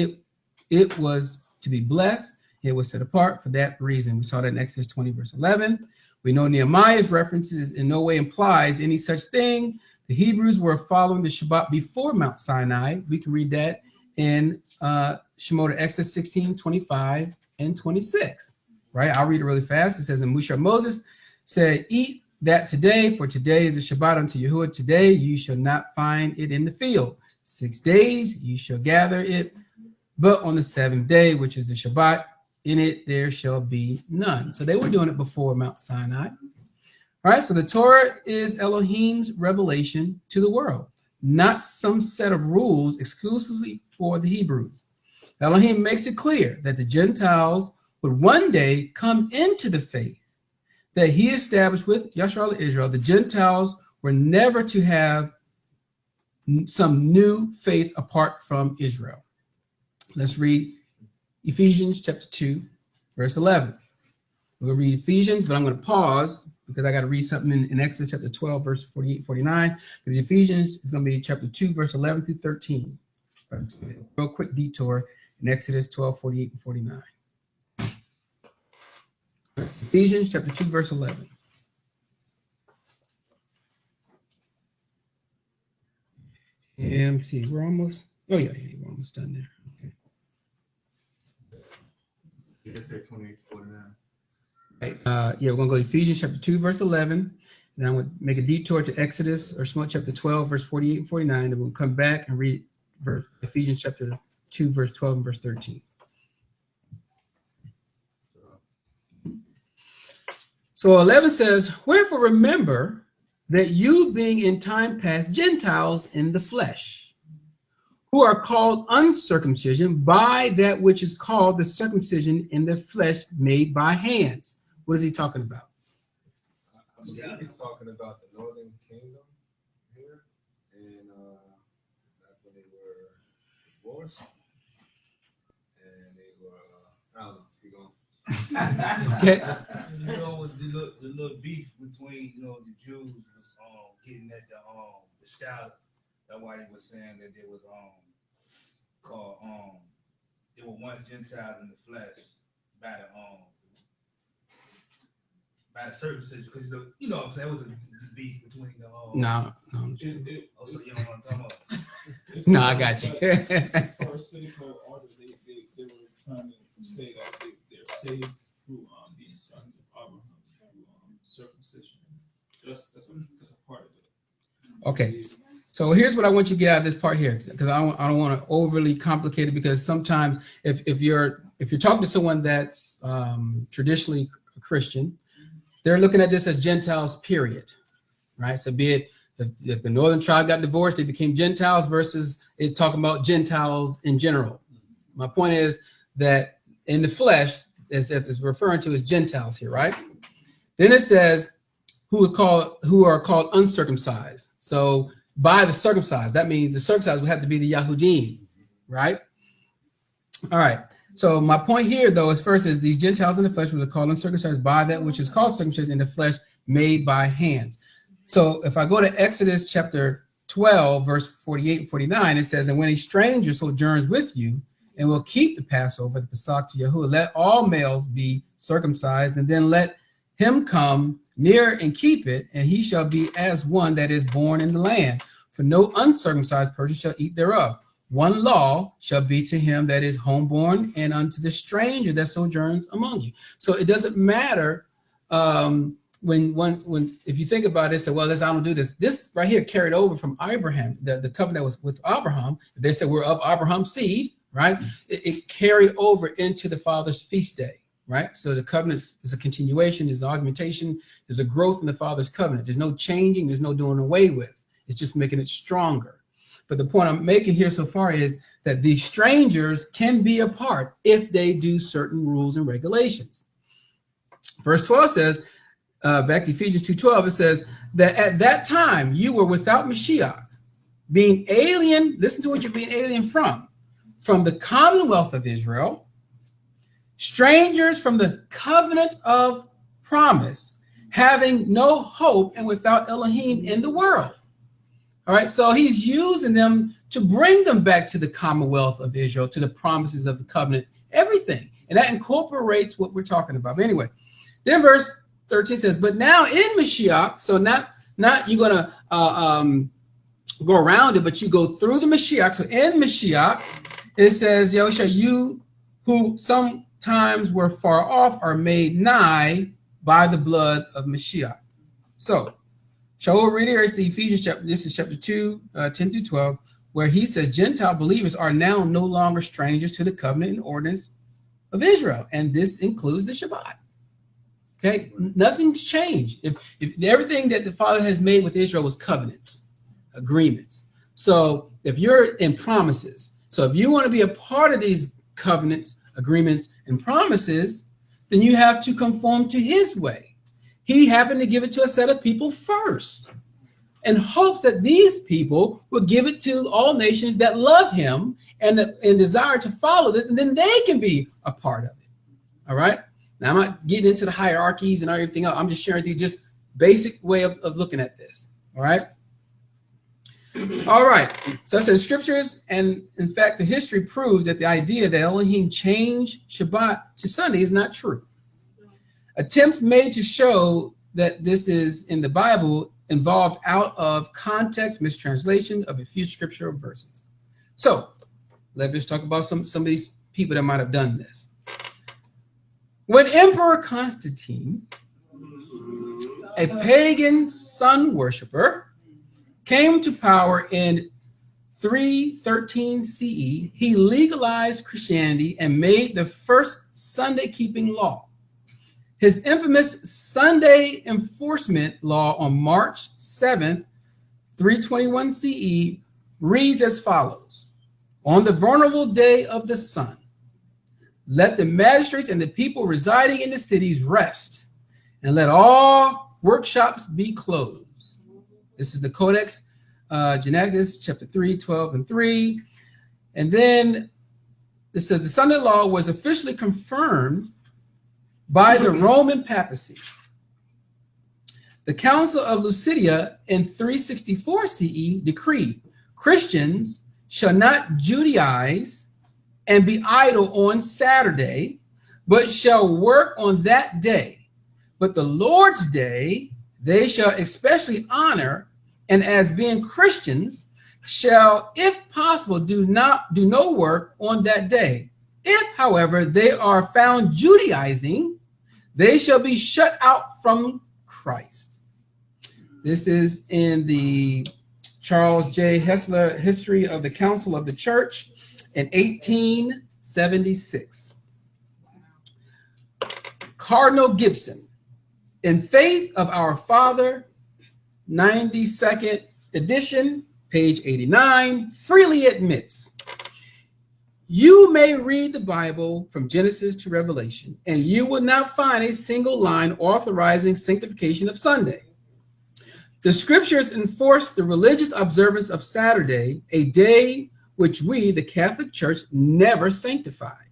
it was to be blessed. It was set apart for that reason. We saw that in Exodus 20, verse 11. We know Nehemiah's references in no way implies any such thing. The Hebrews were following the Shabbat before Mount Sinai. We can read that in Shemot, Exodus 16, 25, and 26. Right? I'll read it really fast. It says, and Moses said, eat that today, for today is a Shabbat unto Yahuwah. Today you shall not find it in the field. 6 days you shall gather it, but on the seventh day, which is the Shabbat, in it there shall be none. So they were doing it before Mount Sinai. All right, so the Torah is Elohim's revelation to the world, not some set of rules exclusively for the Hebrews. Elohim makes it clear that the Gentiles would one day come into the faith that he established with Yashar'al Israel. The Gentiles were never to have some new faith apart from Israel. Let's read Ephesians chapter 2, verse 11. We'll read Ephesians, but I'm going to pause because I got to read something in Exodus chapter 12, verse 48, 49. Because Ephesians is going to be chapter 2, verse 11 through 13. Real quick detour in Exodus 12, 48, and 49. Ephesians chapter 2, verse 11. And let's see, we're almost, oh yeah, we're almost done there. Okay. You can say 28, 49. Right, yeah, we're going to go to Ephesians chapter 2, verse 11. And I'm going to make a detour to Exodus or Shemot chapter 12, verse 48 and 49. And we'll come back and read Ephesians chapter 2, verse 12 and verse 13. So 11 says, wherefore remember that you being in time past Gentiles in the flesh, who are called uncircumcision by that which is called the circumcision in the flesh made by hands. What is he talking about? He's talking about the northern kingdom here, and back when they were divorced, and they were, I don't know, keep going. Okay. You know, was the little beef between, you know, the Jews was getting at the Stalin. That's why he was saying that there was called there were one Gentiles in the flesh by the circumcision, because you know what I'm saying, it was a beef between the No. oh, so you don't want to talk about. No, I got you. Pharisaical order, they were trying to say that they're saved through being sons of Abraham through circumcision. That's a part of it. Okay. So here's what I want you to get out of this part here, because I don't want to overly complicate it, because sometimes if you're talking to someone that's traditionally a Christian, they're looking at this as Gentiles, period, right? So be it if the northern tribe got divorced, they became Gentiles, versus it's talking about Gentiles in general. My point is that in the flesh, as it's referring to as Gentiles here, right? Then it says who are called uncircumcised. So by the circumcised, that means the circumcised would have to be the Yahudim, right? All right. So my point here, though, is first is these Gentiles in the flesh were called uncircumcised by that which is called circumcision in the flesh made by hands. So if I go to Exodus chapter 12, verse 48 and 49, it says, and when a stranger sojourns with you and will keep the Passover, the Pesach to Yahuwah, let all males be circumcised, and then let him come near and keep it, and he shall be as one that is born in the land. For no uncircumcised person shall eat thereof. One law shall be to him that is homeborn, and unto the stranger that sojourns among you. So it doesn't matter when if you think about it, say, well, I don't do this. This right here carried over from Abraham, the covenant was with Abraham. They said we're of Abraham's seed, right? It carried over into the Father's feast day, right? So the covenant is a continuation, is an augmentation, there's a growth in the Father's covenant. There's no changing, there's no doing away with. It's just making it stronger. But the point I'm making here so far is that these strangers can be a part if they do certain rules and regulations. Verse 12 says, back to Ephesians 2:12, it says that at that time you were without Mashiach, being alien, listen to what you're being alien from the commonwealth of Israel, strangers from the covenant of promise, having no hope and without Elohim in the world. All right, so he's using them to bring them back to the commonwealth of Israel, to the promises of the covenant, everything. And that incorporates what we're talking about. But anyway, then verse 13 says, but now in Mashiach, so not you're going to go around it, but you go through the Mashiach. So in Mashiach, it says, Yosha, you who sometimes were far off are made nigh by the blood of Mashiach. So Shaul reiterates the Ephesians chapter, this is chapter 2, 10 through 12. where he says Gentile believers are now no longer strangers to the covenant and ordinance of Israel, and this includes the Shabbat. Okay, nothing's changed. If everything that the Father has made with Israel was covenants, agreements. So if you're in promises, so if you want to be a part of these covenants, agreements, and promises, then you have to conform to his way. He happened to give it to a set of people first, in hopes that these people will give it to all nations that love him and desire to follow this, and then they can be a part of it. All right. Now, I'm not getting into the hierarchies and everything else. I'm just sharing with you just basic way of looking at this. All right. All right. So I said scriptures, and in fact, the history proves that the idea that Elohim changed Shabbat to Sunday is not true. Attempts made to show that this is in the Bible involved out of context mistranslation of a few scriptural verses. So let's talk about some of these people that might have done this. When Emperor Constantine, a pagan sun worshiper, came to power in 313 CE, he legalized Christianity and made the first Sunday keeping law. His infamous Sunday enforcement law on March 7th, 321 CE reads as follows: on the venerable day of the sun, let the magistrates and the people residing in the cities rest, and let all workshops be closed. This is the Codex Geneticus, chapter 3, 12 and 3. And then it says the Sunday law was officially confirmed by the Roman papacy. The Council of Lucidia in 364 CE decreed Christians shall not Judaize and be idle on Saturday, but shall work on that day. But the Lord's day they shall especially honor, and as being Christians shall, if possible, do no work on that day. If, however, they are found Judaizing, they shall be shut out from Christ. This is in the Charles J. Hessler History of the Council of the Church in 1876. Cardinal Gibson, in Faith of Our Father, 92nd edition, page 89, freely admits, you may read the Bible from Genesis to Revelation, and you will not find a single line authorizing sanctification of Sunday. The scriptures enforce the religious observance of Saturday, a day which we, the Catholic Church, never sanctify.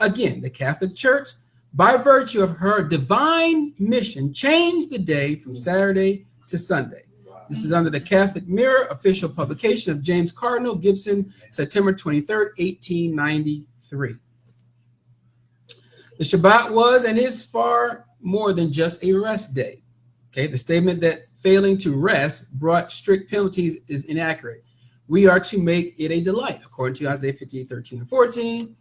Again, the Catholic Church, by virtue of her divine mission, changed the day from Saturday to Sunday. This is under the Catholic Mirror, official publication of James Cardinal Gibson, September 23rd, 1893. The Shabbat was and is far more than just a rest day. Okay, the statement that failing to rest brought strict penalties is inaccurate. We are to make it a delight, according to Isaiah 58:13 and 14.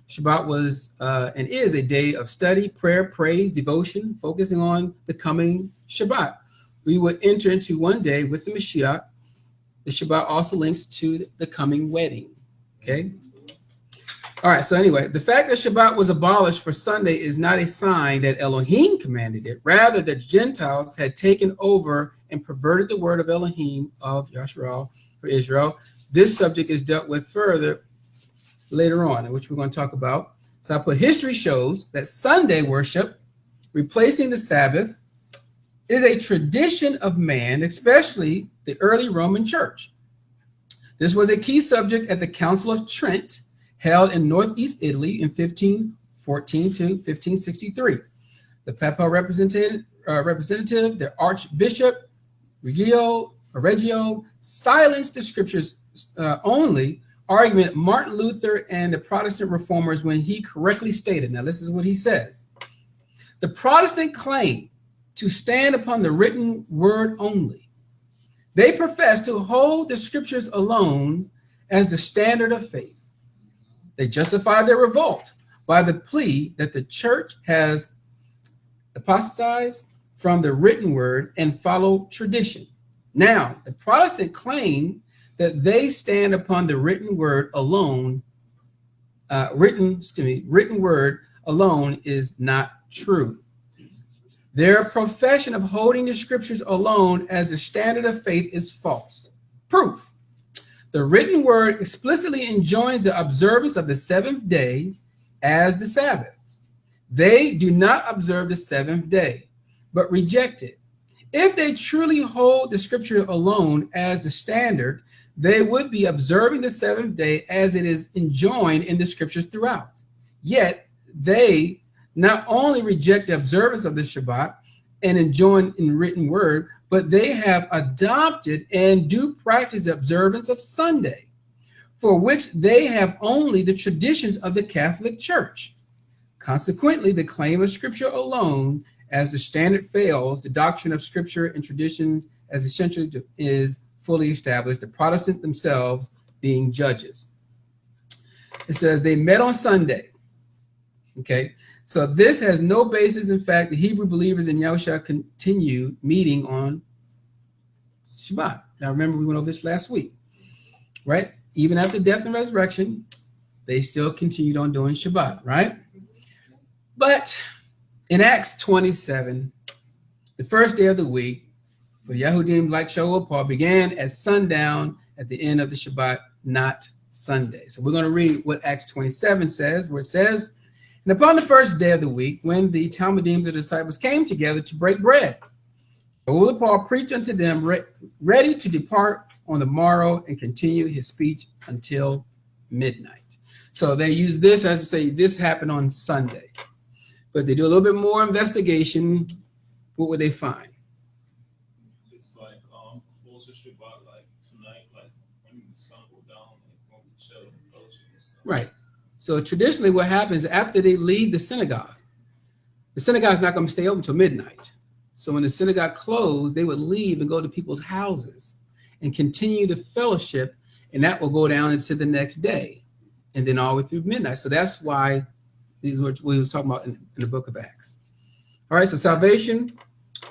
Shabbat was and is a day of study, prayer, praise, devotion, focusing on the coming Shabbat. We would enter into one day with the Mashiach. The Shabbat also links to the coming wedding. Okay. All right. So anyway, the fact that Shabbat was abolished for Sunday is not a sign that Elohim commanded it. Rather, that Gentiles had taken over and perverted the word of Elohim of Yashar'al for Israel. This subject is dealt with further later on, in which we're going to talk about. So I put history shows that Sunday worship, replacing the Sabbath, is a tradition of man, especially the early Roman Church. This was a key subject at the Council of Trent, held in northeast Italy in 1514 to 1563. The papal representative, the Archbishop Reggio, silenced the scriptures only argument Martin Luther and the Protestant reformers when he correctly stated, now this is what he says: the Protestant claim to stand upon the written word only. They profess to hold the scriptures alone as the standard of faith. They justify their revolt by the plea that the church has apostatized from the written word and follow tradition. Now, the Protestant claim that they stand upon the written word alone, written word alone is not true. Their profession of holding the scriptures alone as a standard of faith is false. Proof. The written word explicitly enjoins the observance of the seventh day as the Sabbath. They do not observe the seventh day, but reject it. If they truly hold the scripture alone as the standard, they would be observing the seventh day as it is enjoined in the scriptures throughout. Yet they not only reject the observance of the Shabbat and enjoin in written word, but they have adopted and do practice the observance of Sunday, for which they have only the traditions of the Catholic Church. Consequently, the claim of scripture alone as the standard fails. The doctrine of scripture and traditions as essential is fully established, the Protestants themselves being judges. It says they met on Sunday. Okay, so this has no basis. In fact, the Hebrew believers in Yahusha continue meeting on Shabbat. Now, remember, we went over this last week, right? Even after death and resurrection, they still continued on doing Shabbat, right? But in Acts 27, the first day of the week, for the Yahudim like Shaul Paul began at sundown at the end of the Shabbat, not Sunday. So we're going to read what Acts 27 says, where it says, and upon the first day of the week, when the Talmudim, the disciples, came together to break bread, Shaul Paul preached unto them, ready to depart on the morrow and continue his speech until midnight. So they use this as to say this happened on Sunday. But they do a little bit more investigation. What would they find? It's like also Shabbat, like tonight, like when the sun go down, like when we chill and fellowship and stuff. Right. So traditionally what happens after they leave the synagogue is not going to stay open until midnight. So when the synagogue closed, they would leave and go to people's houses and continue the fellowship, and that will go down into the next day and then all the way through midnight. So that's why these were what we was talking about in the book of Acts. All right, so salvation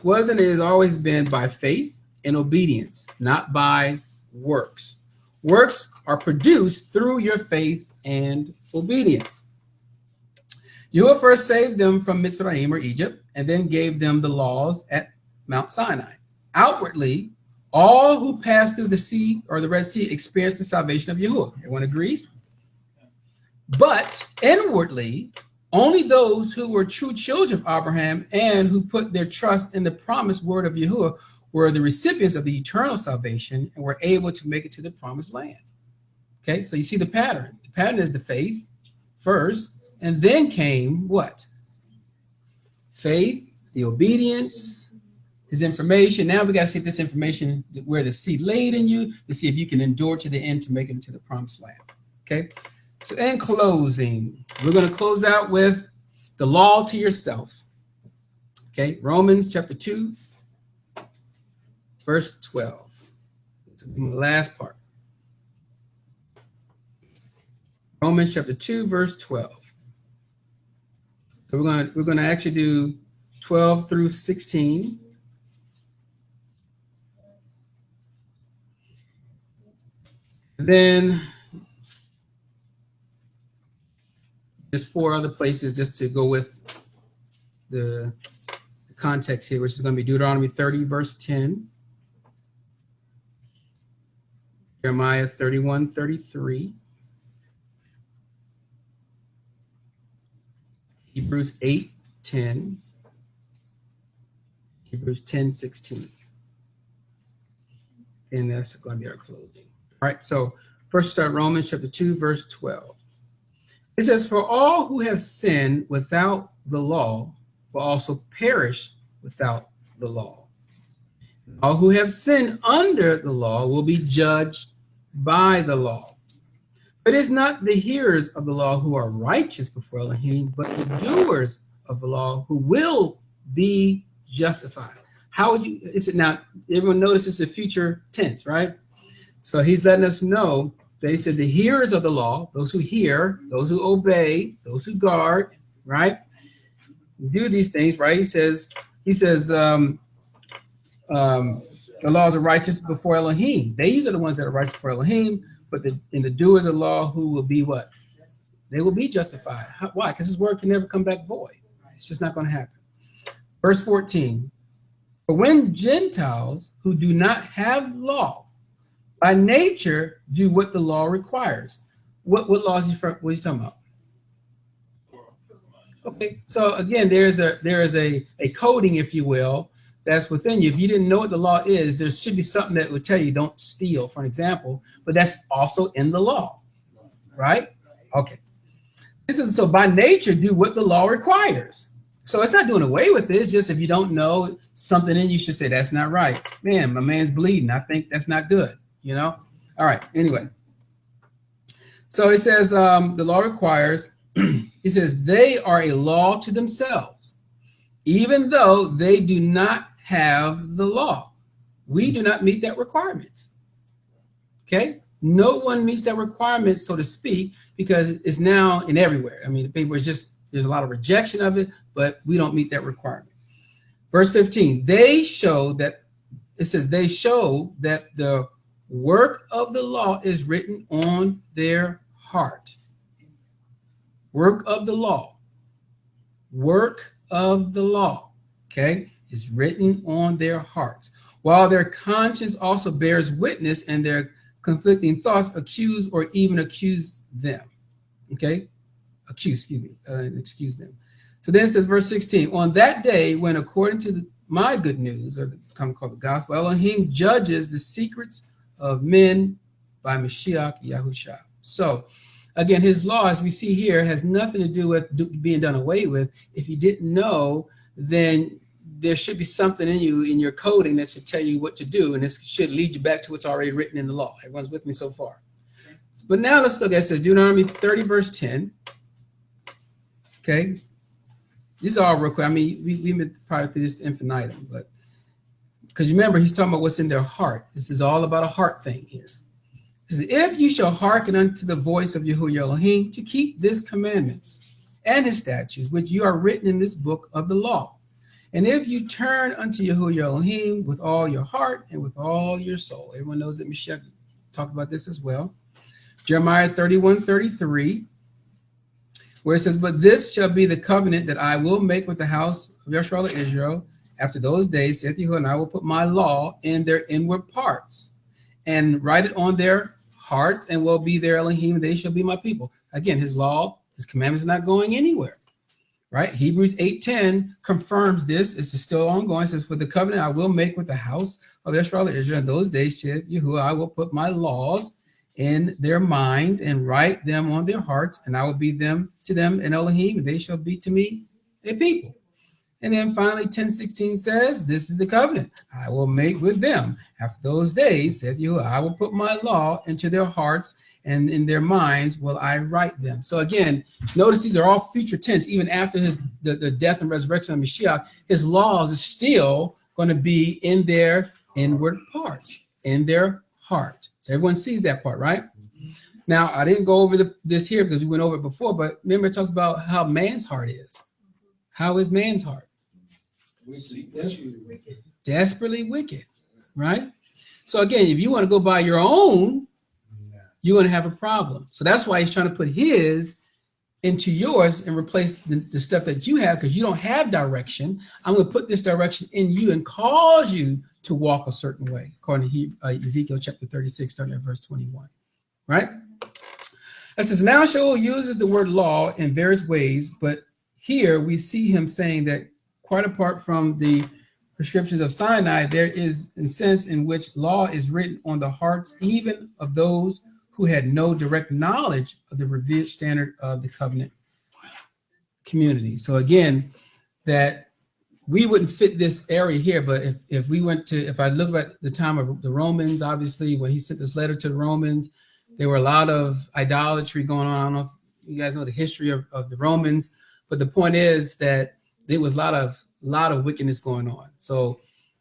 was and has always been by faith and obedience, not by works. Works are produced through your faith and obedience. Yahuwah first saved them from Mitzrayim or Egypt and then gave them the laws at Mount Sinai. Outwardly, all who passed through the sea or the Red Sea experienced the salvation of Yahuwah. Everyone agrees? But inwardly, only those who were true children of Abraham and who put their trust in the promised word of Yahuwah were the recipients of the eternal salvation and were able to make it to the promised land. Okay, so you see the pattern. The pattern is the faith first, and then came what? Faith, the obedience, his information. Now we got to see if this information, where the seed laid in you, to see if you can endure to the end to make it into the promised land. Okay. So in closing, we're going to close out with the law to yourself. Okay, Romans chapter 2, verse 12. It's the last part. Romans chapter 2, verse 12. So we're going to actually do 12 through 16. And then there's 4 other places just to go with the context here, which is going to be Deuteronomy 30, verse 10, Jeremiah 31, 33, Hebrews 8, 10, Hebrews 10, 16. And that's going to be our closing. All right, so first start Romans chapter 2, verse 12. It says, for all who have sinned without the law will also perish without the law. All who have sinned under the law will be judged by the law. But it's not the hearers of the law who are righteous before Elohim, but the doers of the law who will be justified. How would you, is it now, everyone notice it's a future tense, right? So he's letting us know. They said the hearers of the law, those who hear, those who obey, those who guard, right? Do these things, right? He says, The laws are righteous before Elohim. These are the ones that are righteous before Elohim, but the doers of the law who will be what? They will be justified. Why? Because his word can never come back void. It's just not going to happen. Verse 14. For when Gentiles who do not have law by nature do what the law requires. What laws what are you talking about? Okay, so again, there is a coding, if you will, that's within you. If you didn't know what the law is, there should be something that would tell you don't steal, for an example, but that's also in the law, right? Okay. This is so by nature do what the law requires. So it's not doing away with it. It's just if you don't know something in you should say that's not right. Man, my man's bleeding. I think that's not good, you know? All right, anyway. So it says the law requires, it says they are a law to themselves, even though they do not have the law. We do not meet that requirement. Okay? No one meets that requirement, so to speak, because it's now in everywhere. I mean, the paper is just, there's a lot of rejection of it, but we don't meet that requirement. Verse 15, they show that, it says they show that the work of the law is written on their heart. Work of the law. Work of the law, okay, is written on their hearts, while their conscience also bears witness and their conflicting thoughts accuse or even accuse them, okay? Excuse them. So then it says, verse 16, on that day when according to my good news, or called the gospel, Elohim judges the secrets of men by Mashiach Yahusha. So again, his law, as we see here, has nothing to do with being done away with. If you didn't know, then there should be something in you, in your coding, that should tell you what to do, and this should lead you back to what's already written in the law. Everyone's with me so far? But now let's look at it. Deuteronomy 30, verse 10. Okay, this is all real quick. I mean, we've been probably through this infinitum, but because remember, he's talking about what's in their heart. This is all about a heart thing here. It says, if you shall hearken unto the voice of Yahuwah Elohim to keep his commandments and his statutes, which you are written in this book of the law, and if you turn unto Yahuwah Elohim with all your heart and with all your soul. Everyone knows that Meshach talked about this as well. Jeremiah 31:33. Where it says, but this shall be the covenant that I will make with the house of Yashar'al Israel after those days, saith Yahuwah, and I will put my law in their inward parts and write it on their hearts and will be their Elohim, they shall be my people. Again, his law, his commandments are not going anywhere, right? Hebrews 8:10 confirms this. It's still ongoing. It says, for the covenant I will make with the house of Yashar'al Israel in those days, saith Yahuwah, I will put my laws in their minds and write them on their hearts, and I will be them to them an Elohim, and they shall be to me a people. And then finally 10:16 says, this is the covenant I will make with them after those days, saith Yahuwah, I will put my law into their hearts, and in their minds will I write them. So again, notice these are all future tense. Even after the death and resurrection of Mashiach, his laws is still going to be in their inward parts, in their heart. So everyone sees that part, right? Now, I didn't go over this here because we went over it before, but remember it talks about how man's heart is. How is man's heart? Desperately wicked, right? So again, if you want to go by your own, you're going to have a problem. So that's why he's trying to put his into yours and replace the stuff that you have, because you don't have direction. I'm going to put this direction in you and cause you to walk a certain way, according to Ezekiel chapter 36, starting at verse 21, right? It says, now Shaul uses the word law in various ways, but here we see him saying that quite apart from the prescriptions of Sinai, there is a sense in which law is written on the hearts even of those who had no direct knowledge of the revealed standard of the covenant community. So again, that we wouldn't fit this area here, but if I look at the time of the Romans, obviously when he sent this letter to the Romans, there were a lot of idolatry going on. I don't know if you guys know the history of the Romans, but the point is that there was a lot of wickedness going on. So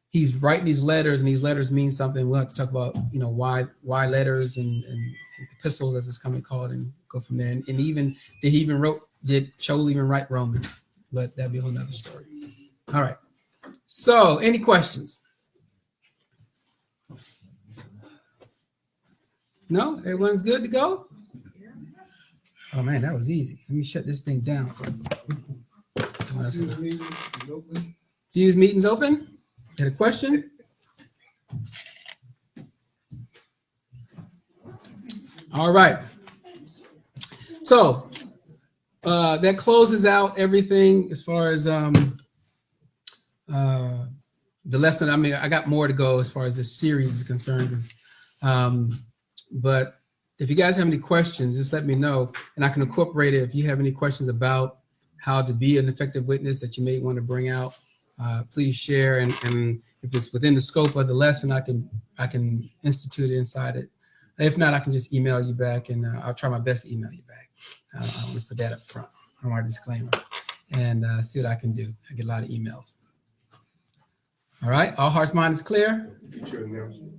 he's writing these letters, and these letters mean something. We'll have to talk about, why letters and epistles, as it's commonly called, and go from there. And even did Shaul even write Romans? But that'd be a whole nother story. All right. So any questions? No? Everyone's good to go? Oh man, that was easy. Let me shut this thing down. Someone else. Excuse me, is open? Fuse meeting's open? Got a question? All right. So that closes out everything as far as the lesson. I mean, I got more to go as far as this series is concerned. But if you guys have any questions, just let me know, and I can incorporate it. If you have any questions about how to be an effective witness that you may want to bring out, please share. And if it's within the scope of the lesson, I can institute it inside it. If not, I can just email you back, and I'll try my best to email you back. I want to put that up front on our disclaimer, and see what I can do. I get a lot of emails. All right, all hearts, mind is clear. Get your announcement.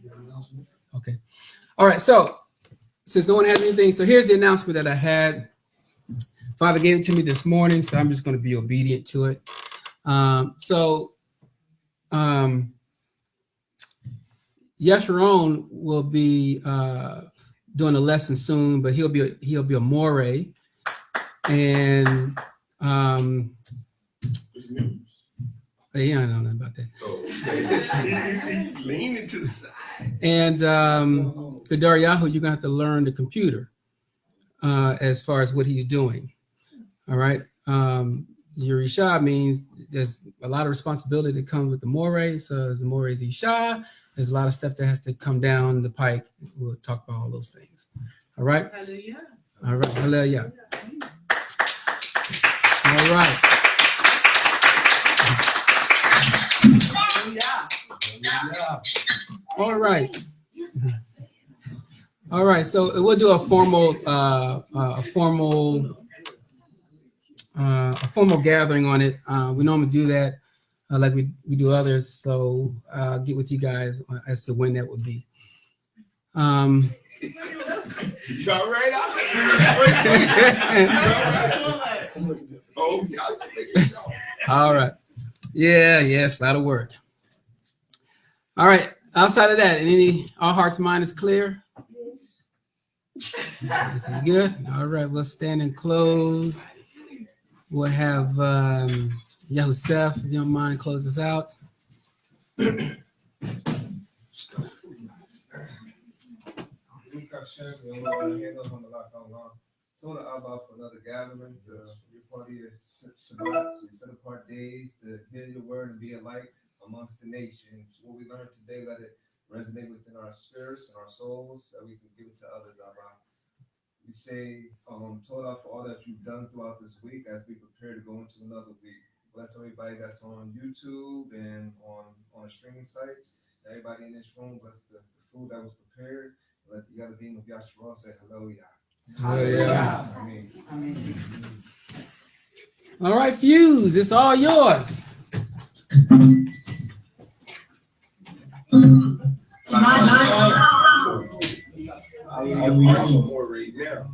Your announcement? Okay. All right. So since no one has anything, so here's the announcement that I had. Father gave it to me this morning, so I'm just going to be obedient to it. Yashar'al will be doing a lesson soon, but he'll be a moray, and yeah, I don't know about that. Oh, leaning to the side. And Kadaryahu, you're gonna have to learn the computer as far as what he's doing. All right. Your Isha means there's a lot of responsibility that comes with the moray. So as the moray's Isha, there's a lot of stuff that has to come down the pike. We'll talk about all those things. All right. Hallelujah. All right. Hallelujah. All right. All right. All right. So we'll do a formal gathering on it. We normally do that like we do others. So I'll get with you guys as to when that would be. You all right out there? Oh, All right. Yeah, it's a lot of work. All right. Outside of that, all hearts and mind is clear? This is good. All right. We'll stand and close. We'll have Yahusef, if you don't mind, close us out. To Allah for another gathering, to be part of your Shabbat, your set apart days, to hear your word and be a light amongst the nations. What we learned today, let it resonate within our spirits and our souls, that we can give it to others. Allah. We say, Torah for all that you've done throughout this week as we prepare to go into another week. Bless everybody that's on YouTube and on the streaming sites. Everybody in this room, bless the food that was prepared. Let the other being of Yashar'al say hello, Yah. Hallelujah. Amen. All right, Fuse, it's all yours. More right now.